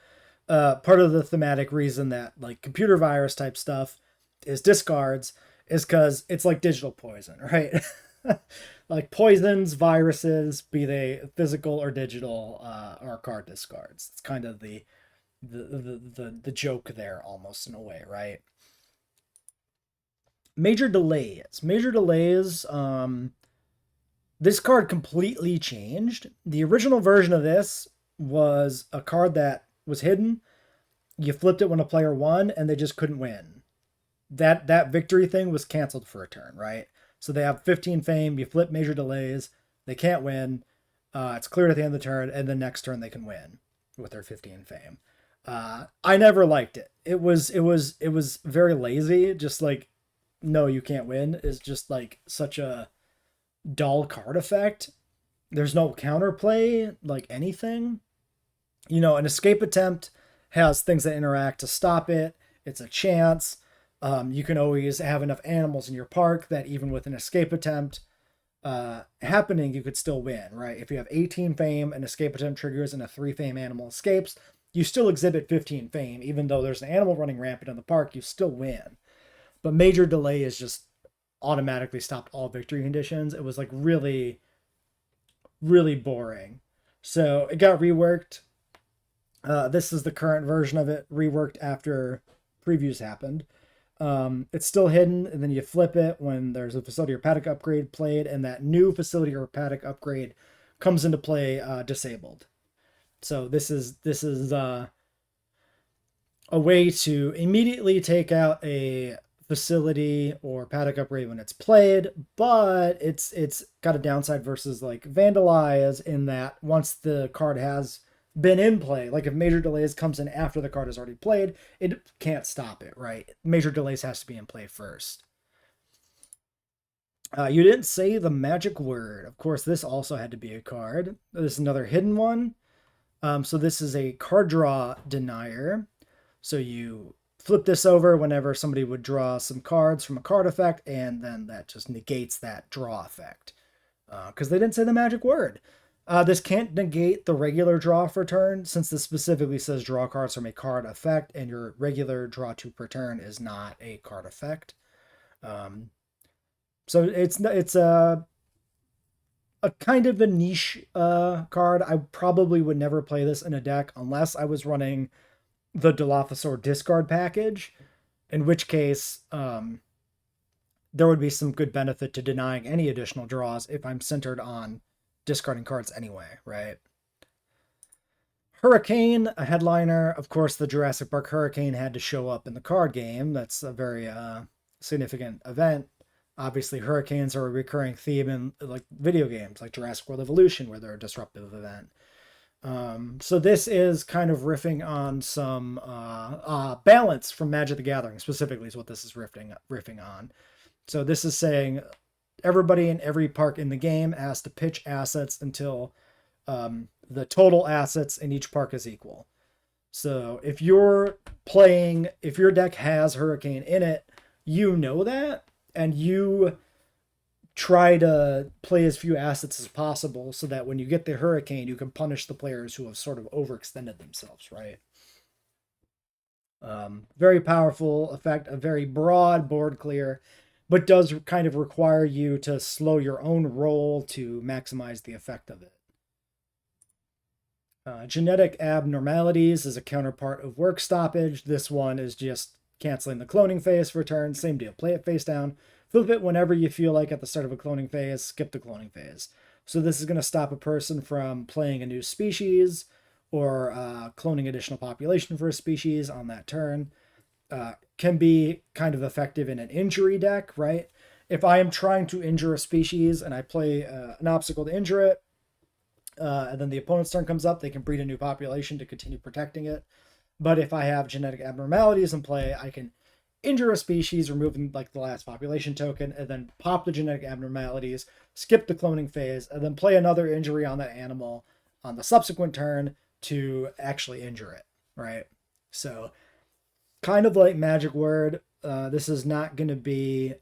Speaker 1: part of the thematic reason that like computer virus type stuff is discards is because it's like digital poison, right? Like poisons, viruses, be they physical or digital, are card discards. It's kind of the joke there, almost in a way, right? Major delays. This card completely changed. The original version of this was a card that was hidden. You flipped it when a player won, and they just couldn't win. That victory thing was canceled for a turn, right? So they have 15 fame. You flip major delays. They can't win. It's cleared at the end of the turn, and the next turn they can win with their 15 fame. I never liked it. It was very lazy. Just like, no, you can't win is just like such a dull card effect. There's no counterplay, like anything. An escape attempt has things that interact to stop it. It's a chance. You can always have enough animals in your park that even with an escape attempt happening, you could still win, right? If you have 18 fame, an escape attempt triggers and a 3 fame animal escapes, you still exhibit 15 fame. Even though there's an animal running rampant in the park, you still win. But major delay is just automatically stopped all victory conditions. It was like really, really boring. So it got reworked. This is the current version of it, reworked after previews happened. It's still hidden, and then you flip it when there's a facility or paddock upgrade played, and that new facility or paddock upgrade comes into play disabled. So this is a way to immediately take out a facility or paddock upgrade when it's played, but it's got a downside versus like vandalize in that once the card has been in play, like if major delays comes in after the card is already played, it can't stop it, right? Major delays has to be in play first. You didn't say the magic word. Of course, this also had to be a card. This is another hidden one. So this is a card draw denier. So you flip this over whenever somebody would draw some cards from a card effect, and then that just negates that draw effect. Because they didn't say the magic word. This can't negate the regular draw for turn, since this specifically says draw cards from a card effect, and your regular draw 2 per turn is not a card effect. So it's a kind of a niche card. I probably would never play this in a deck unless I was running the Dilophosaur discard package, in which case there would be some good benefit to denying any additional draws if I'm centered on discarding cards anyway, right? Hurricane, a headliner. Of course, the Jurassic Park Hurricane had to show up in the card game. That's a very significant event. Obviously, hurricanes are a recurring theme in like video games, like Jurassic World Evolution, where they're a disruptive event. So this is kind of riffing on some balance from Magic the Gathering, specifically, is what this is riffing on. So this is saying everybody in every park in the game has to pitch assets until the total assets in each park is equal. So if your deck has Hurricane in it, you know that, and you try to play as few assets as possible so that when you get the Hurricane, you can punish the players who have sort of overextended themselves, right? Very powerful effect, a very broad board clear, but does kind of require you to slow your own roll to maximize the effect of it. Genetic abnormalities is a counterpart of work stoppage. This one is just canceling the cloning phase for a turn. Same deal. Play it face down. Flip it whenever you feel like at the start of a cloning phase. Skip the cloning phase. So this is going to stop a person from playing a new species or cloning additional population for a species on that turn. Can be kind of effective in an injury deck, right? If I am trying to injure a species and I play an obstacle to injure it, and then the opponent's turn comes up, they can breed a new population to continue protecting it. But if I have genetic abnormalities in play, I can injure a species, removing like the last population token, and then pop the genetic abnormalities, skip the cloning phase, and then play another injury on that animal on the subsequent turn to actually injure it, right? So kind of like Magic Word, this is not going to be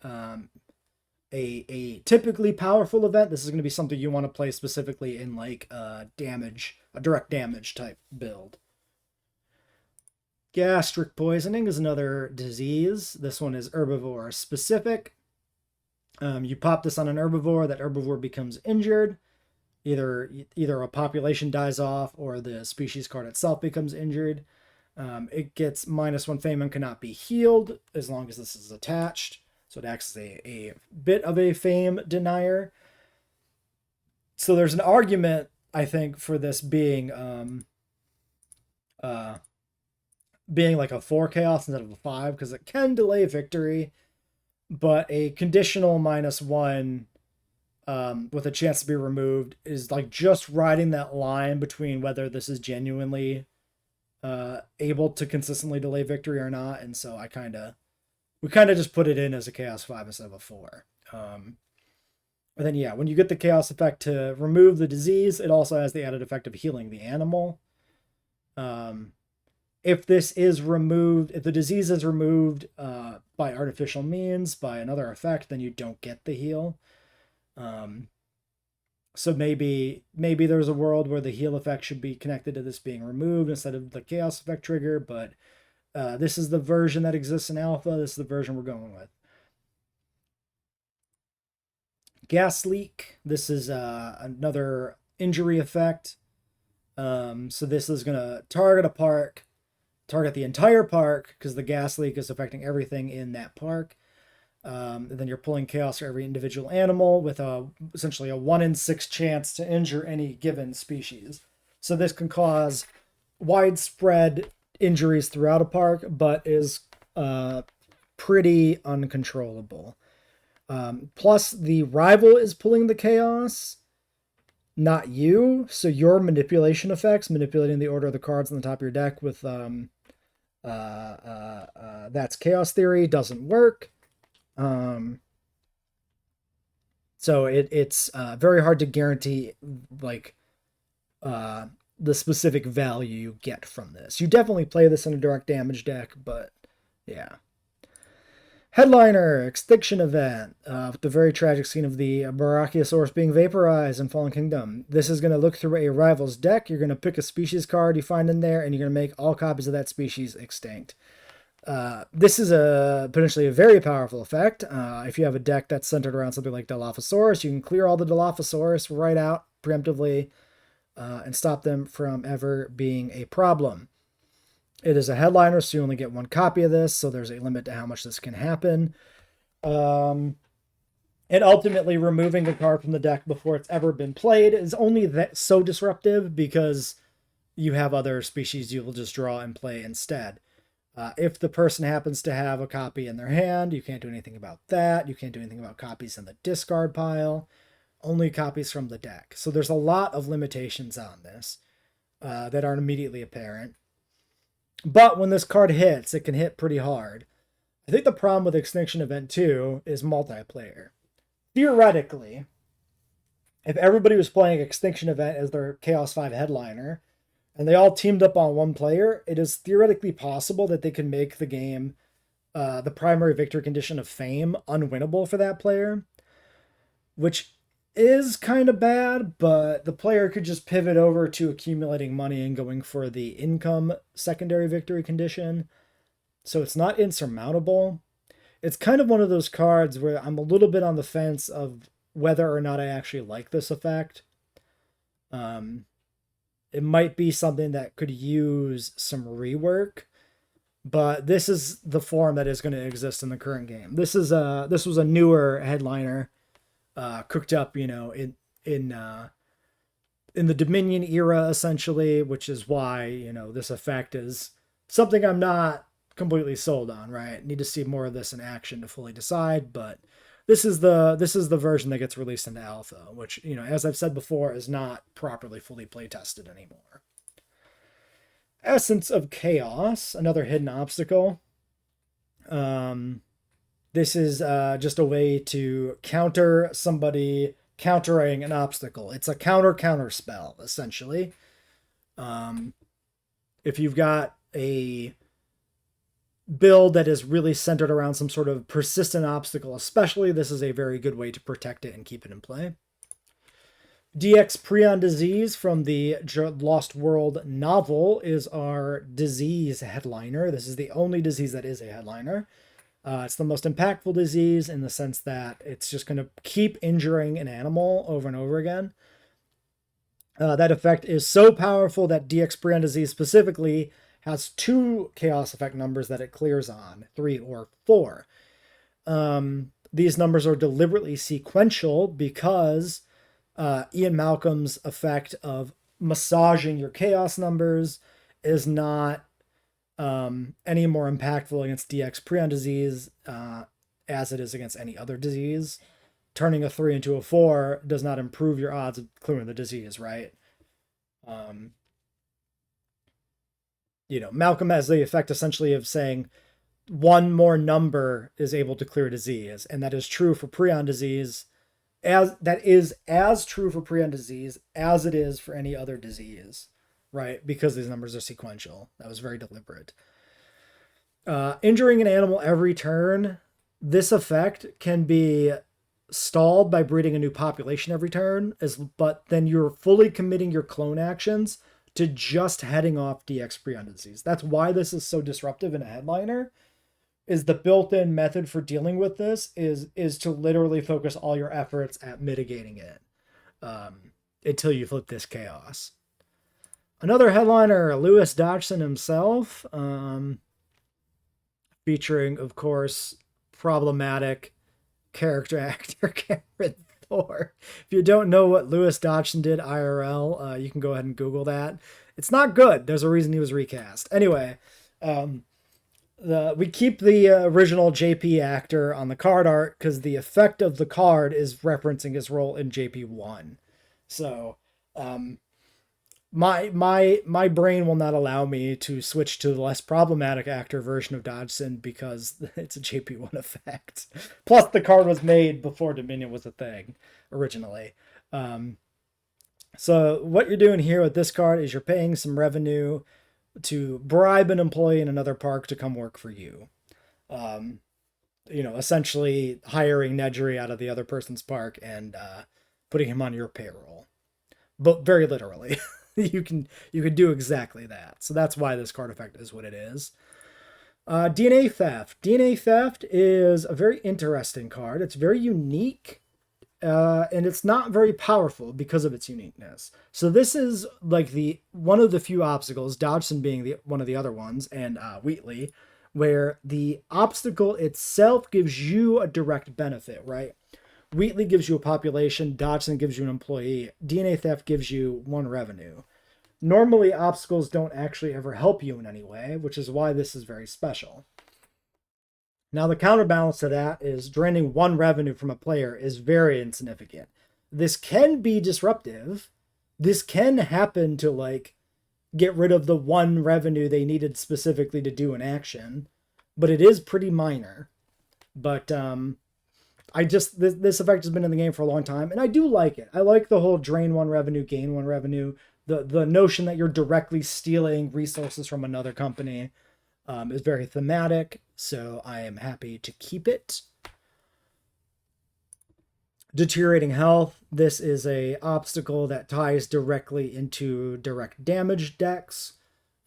Speaker 1: a typically powerful event. This is going to be something you want to play specifically in like a direct damage type build. Gastric poisoning is another disease. This one is herbivore specific. You pop this on an herbivore, that herbivore becomes injured. Either a population dies off or the species card itself becomes injured. It gets -1 fame and cannot be healed as long as this is attached. So it acts as a bit of a fame denier. So there's an argument, I think, for this being like a 4 chaos instead of a 5, because it can delay victory, but a conditional -1 with a chance to be removed is like just riding that line between whether this is genuinely able to consistently delay victory or not. And so we kind of just put it in as a chaos 5 instead of a 4. And then yeah, when you get the chaos effect to remove the disease, it also has the added effect of healing the animal. If this is removed, if the disease is removed by artificial means, by another effect, then you don't get the heal. So maybe there's a world where the heal effect should be connected to this being removed instead of the chaos effect trigger, but this is the version that exists in alpha. This is the version we're going with. Gas leak. This is another injury effect. So this is going to target a park, target the entire park, because the gas leak is affecting everything in that park. And then you're pulling chaos for every individual animal with essentially a 1 in 6 chance to injure any given species. So this can cause widespread injuries throughout a park, but is pretty uncontrollable. Plus, the rival is pulling the chaos, not you. So your manipulation effects, manipulating the order of the cards on the top of your deck with that's chaos theory, doesn't work. So it's very hard to guarantee like the specific value you get from this. You definitely play this in a direct damage deck, but yeah. Headliner, Extinction Event, with the very tragic scene of the Brachiosaurus being vaporized in Fallen Kingdom. This is going to look through a rival's deck. You're going to pick a species card you find in there, and you're going to make all copies of that species extinct. This is potentially a very powerful effect. If you have a deck that's centered around something like Dilophosaurus, you can clear all the Dilophosaurus right out preemptively and stop them from ever being a problem. It is a headliner, so you only get 1 copy of this, so there's a limit to how much this can happen. And ultimately, removing the card from the deck before it's ever been played is only so disruptive because you have other species you will just draw and play instead. If the person happens to have a copy in their hand, you can't do anything about that. You can't do anything about copies in the discard pile. Only copies from the deck. So there's a lot of limitations on this that aren't immediately apparent. But when this card hits, it can hit pretty hard. I think the problem with Extinction Event 2 is multiplayer. Theoretically, if everybody was playing Extinction Event as their Chaos 5 headliner, and they all teamed up on one player, it is theoretically possible that they can make the game, the primary victory condition of Fame, unwinnable for that player, which is kind of bad, but the player could just pivot over to accumulating money and going for the income secondary victory condition. So it's not insurmountable. It's kind of one of those cards where I'm a little bit on the fence of whether or not I actually like this effect. It might be something that could use some rework, but this is the form that is going to exist in the current game. This was a newer headliner, cooked up, in the Dominion era, essentially, which is why, this effect is something I'm not completely sold on, right? Need to see more of this in action to fully decide, but this is the version that gets released into alpha, which, as I've said before, is not properly fully play tested anymore. Essence of Chaos, another hidden obstacle. This is just a way to counter somebody countering an obstacle. It's a counter spell, essentially. If you've got a build that is really centered around some sort of persistent obstacle, especially, this is a very good way to protect it and keep it in play. DX Prion Disease from the Lost World novel is our disease headliner. This is the only disease that is a headliner. It's the most impactful disease in the sense that it's just going to keep injuring an animal over and over again. That effect is so powerful that DX Prion Disease specifically has 2 chaos effect numbers that it clears on, 3 or 4. These numbers are deliberately sequential because Ian Malcolm's effect of massaging your chaos numbers is not any more impactful against DX Prion Disease as it is against any other disease. Turning a 3 into a 4 does not improve your odds of clearing the disease, right? Malcolm has the effect essentially of saying one more number is able to clear disease, and that is true for prion disease. That is as true for prion disease as it is for any other disease, right? Because these numbers are sequential. That was very deliberate. Injuring an animal every turn. This effect can be stalled by breeding a new population every turn, but then you're fully committing your clone actions to just heading off DX Prion Disease. That's why this is so disruptive in a headliner, is the built-in method for dealing with this is to literally focus all your efforts at mitigating it until you flip this chaos. Another headliner, Lewis Dodgson himself, featuring, of course, problematic character actor Cameron Thor. If you don't know what Lewis Dodgson did IRL, you can go ahead and Google that. It's not good. There's a reason he was recast. Anyway, we keep the original JP actor on the card art because the effect of the card is referencing his role in JP1. So, my brain will not allow me to switch to the less problematic actor version of Dodgson because it's a JP1 effect. Plus, the card was made before Dominion was a thing originally. So what you're doing here with this card is you're paying some revenue to bribe an employee in another park to come work for you. Essentially hiring Nedry out of the other person's park and putting him on your payroll. But very literally. you can do exactly that. So that's why this card effect is what it is. DNA Theft. DNA Theft is a very interesting card. It's very unique, and it's not very powerful because of its uniqueness. So this is like one of the few obstacles, Dodgson being one of the other ones, and Wheatley, where the obstacle itself gives you a direct benefit, right? Wheatley gives you a population, Dodgson gives you an employee, DNA Theft gives you 1 revenue. Normally, obstacles don't actually ever help you in any way, which is why this is very special. Now, the counterbalance to that is draining 1 revenue from a player is very insignificant. This can be disruptive. This can happen to, like, get rid of the 1 revenue they needed specifically to do an action, but it is pretty minor. But this effect has been in the game for a long time, and I do like it. I like the whole drain 1 revenue, gain 1 revenue. The notion that you're directly stealing resources from another company is very thematic, so I am happy to keep it. Deteriorating health. This is a obstacle that ties directly into direct damage decks.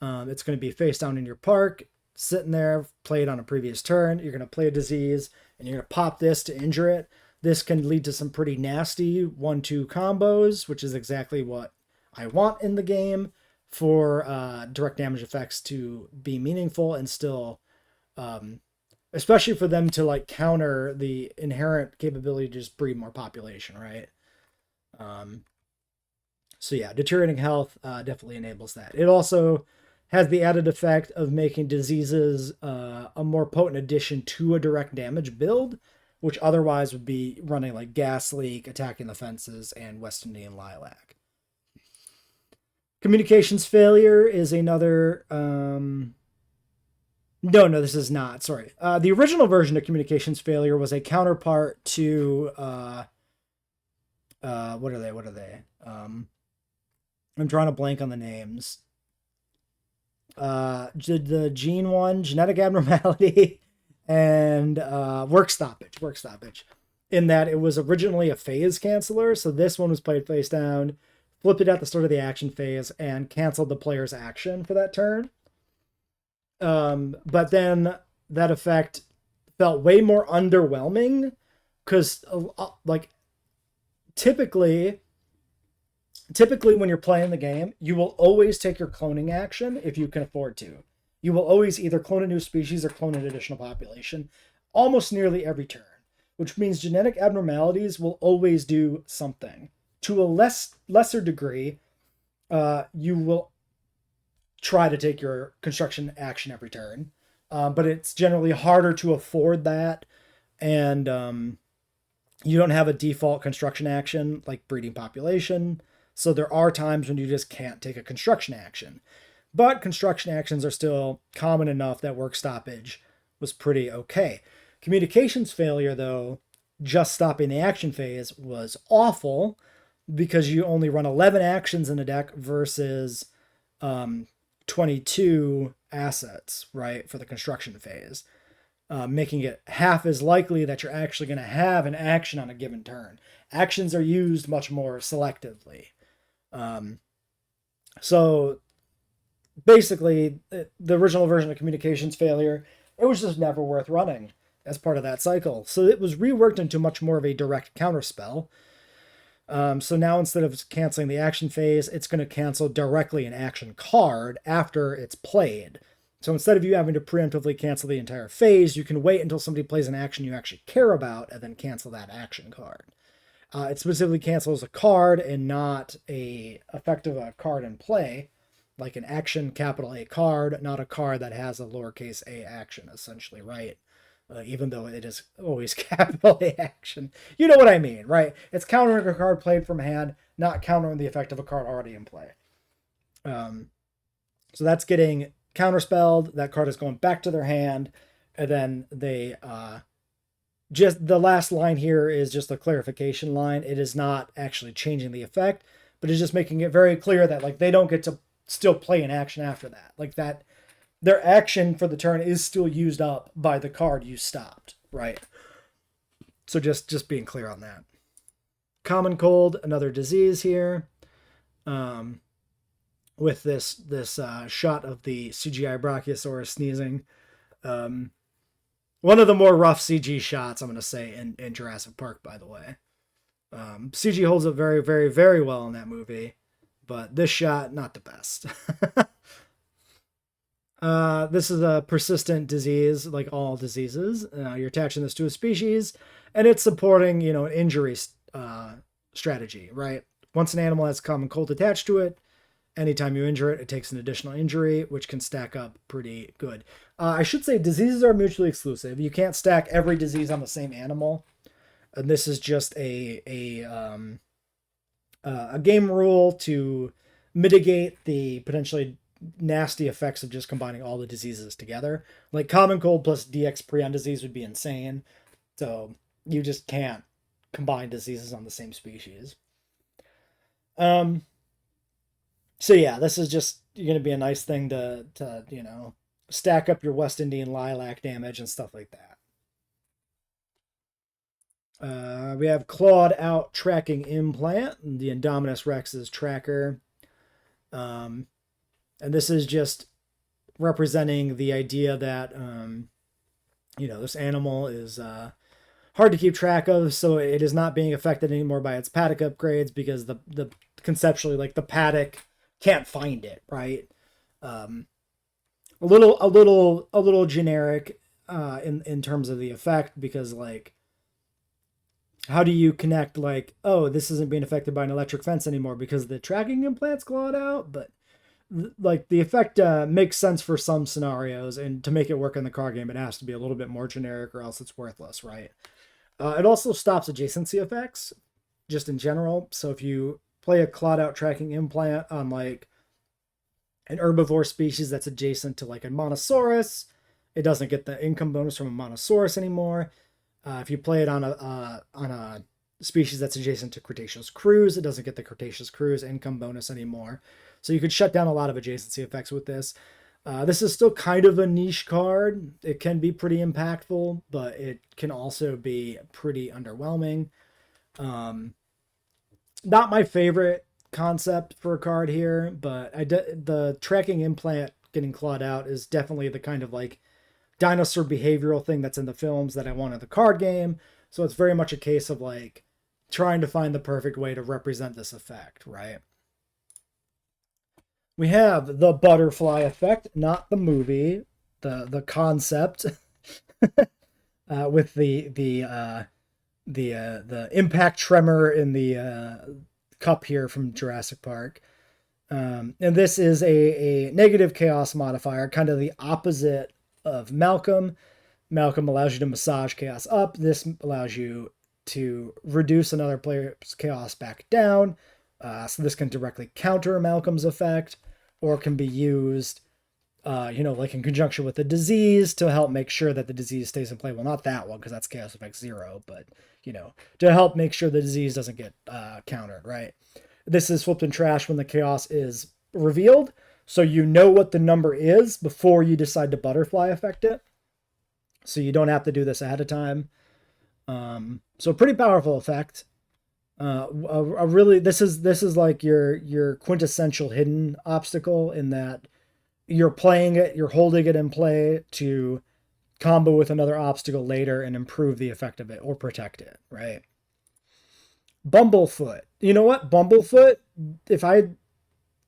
Speaker 1: It's going to be face down in your park, sitting there, played on a previous turn. You're going to play a disease, and you're going to pop this to injure it. This can lead to some pretty nasty 1-2 combos, which is exactly what I want in the game for direct damage effects to be meaningful and still, especially for them to like counter the inherent capability to just breed more population, right? So yeah, deteriorating health definitely enables that. It also has the added effect of making diseases a more potent addition to a direct damage build, which otherwise would be running like Gas Leak, Attacking the Fences, and West Indian Lilac. Communications failure is another... No, this is not. Sorry. The original version of communications failure was a counterpart to... what are they? I'm drawing a blank on the names. The gene one, genetic abnormality, and work stoppage. In that it was originally a phase canceller, so this one was played face down, flipped it at the start of the action phase, and canceled the player's action for that turn. But then that effect felt way more underwhelming because, like, typically when you're playing the game, you will always take your cloning action if you can afford to. You will always either clone a new species or clone an additional population almost nearly every turn, which means genetic abnormalities will always do something. To a lesser degree, you will try to take your construction action every turn, but it's generally harder to afford that, and you don't have a default construction action like breeding population, so there are times when you just can't take a construction action. But construction actions are still common enough that work stoppage was pretty okay. Communications failure, though, just stopping the action phase, was awful because you only run 11 actions in a deck versus 22 assets, right, for the construction phase, making it half as likely that you're actually going to have an action on a given turn. Actions are used much more selectively. So basically, the original version of communications failure, it was just never worth running as part of that cycle. So it was reworked into much more of a direct counterspell. So now instead of canceling the action phase, it's going to cancel directly an action card after it's played. So instead of you having to preemptively cancel the entire phase, you can wait until somebody plays an action you actually care about and then cancel that action card. It specifically cancels a card and not a effect of a card in play, like an action capital A card, not a card that has a lowercase a action, essentially, right? Even though it is always capital A action. You know what I mean, right? It's countering a card played from hand, not countering the effect of a card already in play. So that's getting counterspelled. That card is going back to their hand, and then they... just the last line here is just a clarification line. It is not actually changing the effect, but it's just making it very clear that like they don't get to still play an action after that. Like that... their action for the turn is still used up by the card you stopped, right? So just being clear on that. Common cold, another disease here. With this shot of the CGI Brachiosaurus sneezing. One of the more rough CG shots, I'm going to say, in Jurassic Park, by the way. CG holds up very, very, very well in that movie, but this shot, not the best. This is a persistent disease, like all diseases. You're attaching this to a species, and it's supporting, an injury strategy, right? Once an animal has common cold attached to it, Anytime you injure it, it takes an additional injury, which can stack up pretty good. I should say diseases are mutually exclusive. You can't stack every disease on the same animal. And this is just a game rule to mitigate the potentially nasty effects of just combining all the diseases together. Like common cold plus DX prion disease would be insane. So you just can't combine diseases on the same species. So yeah, this is just going to be a nice thing to stack up your West Indian lilac damage and stuff like that. We have clawed out tracking implant, the Indominus Rex's tracker. And this is just representing the idea that, this animal is hard to keep track of, so it is not being affected anymore by its paddock upgrades because the conceptually, like, the paddock can't find it, right? A little generic in terms of the effect, because, like, how do you connect, like, oh, this isn't being affected by an electric fence anymore because the tracking implant's clawed out? But like, the effect makes sense for some scenarios, and to make it work in the card game, it has to be a little bit more generic, or else it's worthless, right? It also stops adjacency effects, just in general. So if you play a clawed out tracking implant on, like, an herbivore species that's adjacent to, like, a Monosaurus, it doesn't get the income bonus from a Monosaurus anymore. If you play it on a species that's adjacent to Cretaceous Cruise, it doesn't get the Cretaceous Cruise income bonus anymore. So you could shut down a lot of adjacency effects with this. This is still kind of a niche card. It can be pretty impactful, but it can also be pretty underwhelming. Not my favorite concept for a card here, but the tracking implant getting clawed out is definitely the kind of, like, dinosaur behavioral thing that's in the films that I want in the card game. So it's very much a case of, like, trying to find the perfect way to represent this effect, right? We have the butterfly effect, not the movie, the concept, with the impact tremor in the cup here from Jurassic Park. And this is a negative chaos modifier, kind of the opposite of Malcolm. Malcolm allows you to massage chaos up. This allows you to reduce another player's chaos back down. So this can directly counter Malcolm's effect, or can be used, like in conjunction with the disease to help make sure that the disease stays in play. Well, not that one, because that's chaos effect 0, but, to help make sure the disease doesn't get countered, right? This is flipped in trash when the chaos is revealed, so you know what the number is before you decide to butterfly affect it. So you don't have to do this ahead of time. So pretty powerful effect. This is like your quintessential hidden obstacle, in that you're playing it, you're holding it in play to combo with another obstacle later and improve the effect of it or protect it, right? Bumblefoot. You know what? Bumblefoot, if I'd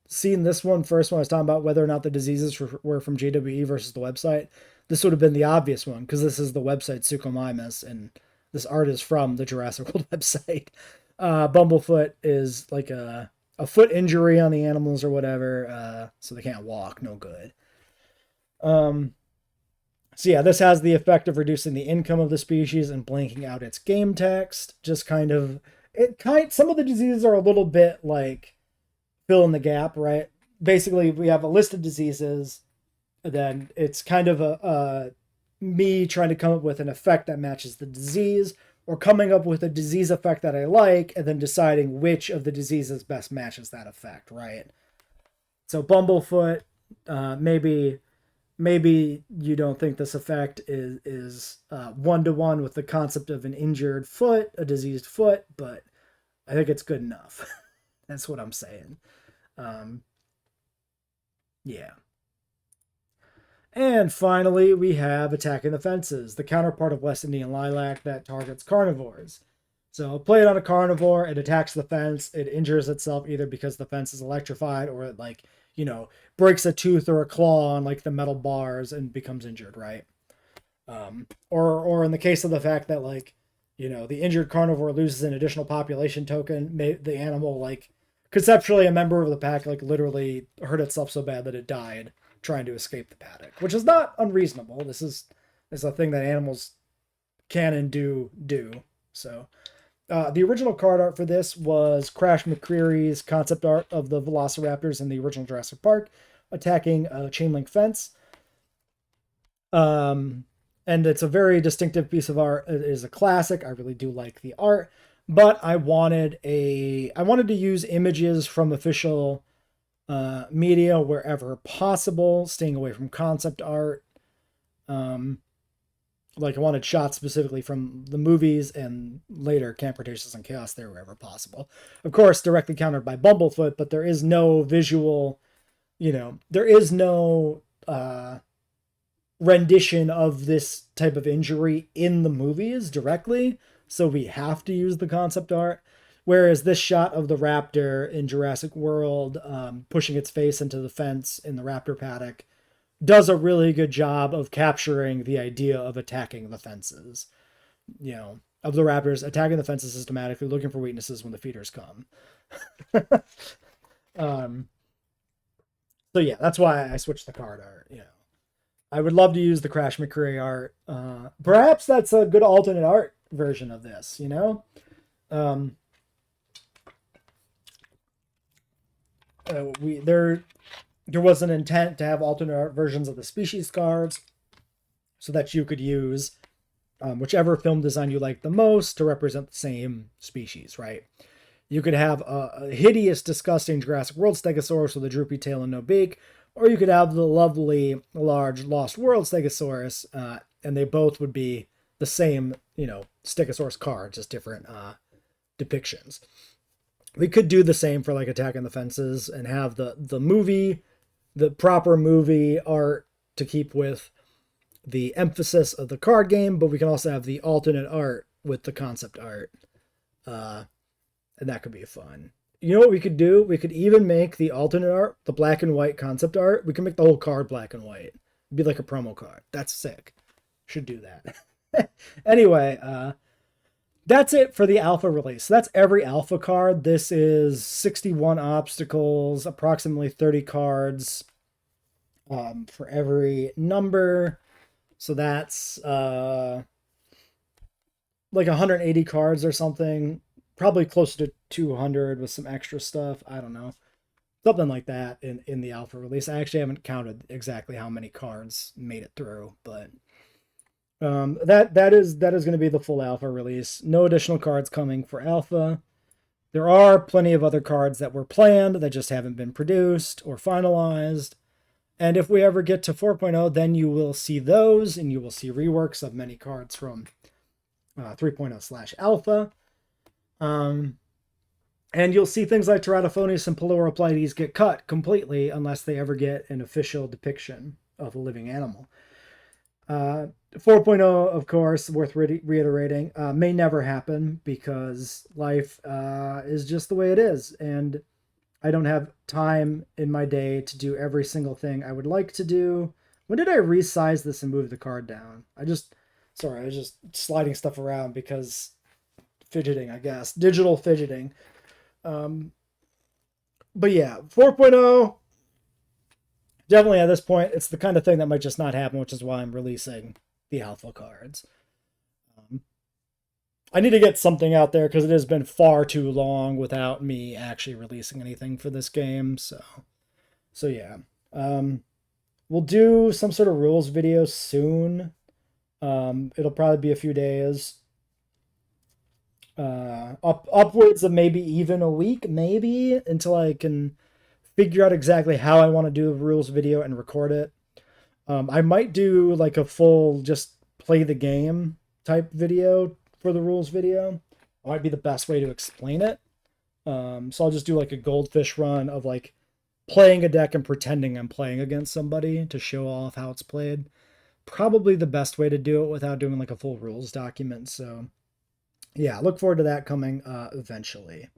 Speaker 1: seen this one first when I was talking about whether or not the diseases were from JWE versus the website, this would have been the obvious one, because this is the website Suchomimus, and this art is from the Jurassic World website. Bumblefoot is like a foot injury on the animals or whatever, so they can't walk. No good. So yeah, this has the effect of reducing the income of the species and blanking out its game text. Just kind of, some of the diseases are a little bit like fill in the gap, right? Basically, we have a list of diseases, and then it's kind of me trying to come up with an effect that matches the disease, or coming up with a disease effect that I like, and then deciding which of the diseases best matches that effect, right? So Bumblefoot, maybe you don't think this effect is one-to-one with the concept of an injured foot, a diseased foot, but I think it's good enough. That's what I'm saying. Yeah. And finally, we have Attacking the Fences, the counterpart of West Indian Lilac that targets carnivores. So play it on a carnivore, it attacks the fence, it injures itself either because the fence is electrified, or it, like, breaks a tooth or a claw on, like, the metal bars and becomes injured, right? Or in the case of the fact that, like, the injured carnivore loses an additional population token, the animal, like, conceptually, a member of the pack like literally hurt itself so bad that it died trying to escape the paddock, which is not unreasonable. This is a thing that animals can and do. So the original card art for this was Crash McCreary's concept art of the Velociraptors in the original Jurassic Park attacking a chain link fence. And it's a very distinctive piece of art. It is a classic. I really do like the art, but I wanted to use images from official media wherever possible, staying away from concept art. Like I wanted shots specifically from the movies and later Camp Cretaceous and Chaos there wherever possible. Of course, directly countered by Bumblefoot, but there is no visual, there is no rendition of this type of injury in the movies directly, so we have to use the concept art. Whereas this shot of the raptor in Jurassic World pushing its face into the fence in the raptor paddock does a really good job of capturing the idea of attacking the fences, of the raptors attacking the fences systematically, looking for weaknesses when the feeders come. So yeah, that's why I switched the card art. I would love to use the Crash McCreary art. Perhaps that's a good alternate art version of this, there was an intent to have alternate art versions of the species cards so that you could use whichever film design you like the most to represent the same species, right? You could have a hideous, disgusting Jurassic World Stegosaurus with a droopy tail and no beak, or you could have the lovely, large Lost World Stegosaurus, and they both would be the same, Stegosaurus card, just different depictions. We could do the same for like Attack on the Fences and have the proper movie art to keep with the emphasis of the card game, but we can also have the alternate art with the concept art. And that could be fun. You know what we could do? We could even make the alternate art, the black and white concept art. We can make the whole card black and white. It'd be like a promo card. That's sick. Should do that. Anyway, that's it for the alpha release. So that's every alpha card. This is 61 obstacles, approximately 30 cards for every number. So that's like 180 cards or something. Probably closer to 200 with some extra stuff. I don't know. Something like that in the alpha release. I actually haven't counted exactly how many cards made it through, but that is going to be the full alpha release. No additional cards coming for alpha. There are plenty of other cards that were planned that just haven't been produced or finalized. And if we ever get to 4.0, then you will see those, and you will see reworks of many cards from 3.0/alpha. And you'll see things like Teratophonius and Peloroplides get cut completely unless they ever get an official depiction of a living animal. 4.0, of course, worth reiterating, may never happen because life is just the way it is. And I don't have time in my day to do every single thing I would like to do. When did I resize this and move the card down? I was just sliding stuff around because fidgeting, I guess. Digital fidgeting. But yeah, 4.0, definitely at this point, it's the kind of thing that might just not happen, which is why I'm releasing the alpha cards. I need to get something out there because it has been far too long without me actually releasing anything for this game. So yeah. We'll do some sort of rules video soon. It'll probably be a few days. Upwards of maybe even a week, maybe, until I can figure out exactly how I want to do the rules video and record it. I might do like a full just play the game type video for the rules video. It might be the best way to explain it. So I'll just do like a goldfish run of like playing a deck and pretending I'm playing against somebody to show off how it's played. Probably the best way to do it without doing like a full rules document. So yeah, look forward to that coming eventually.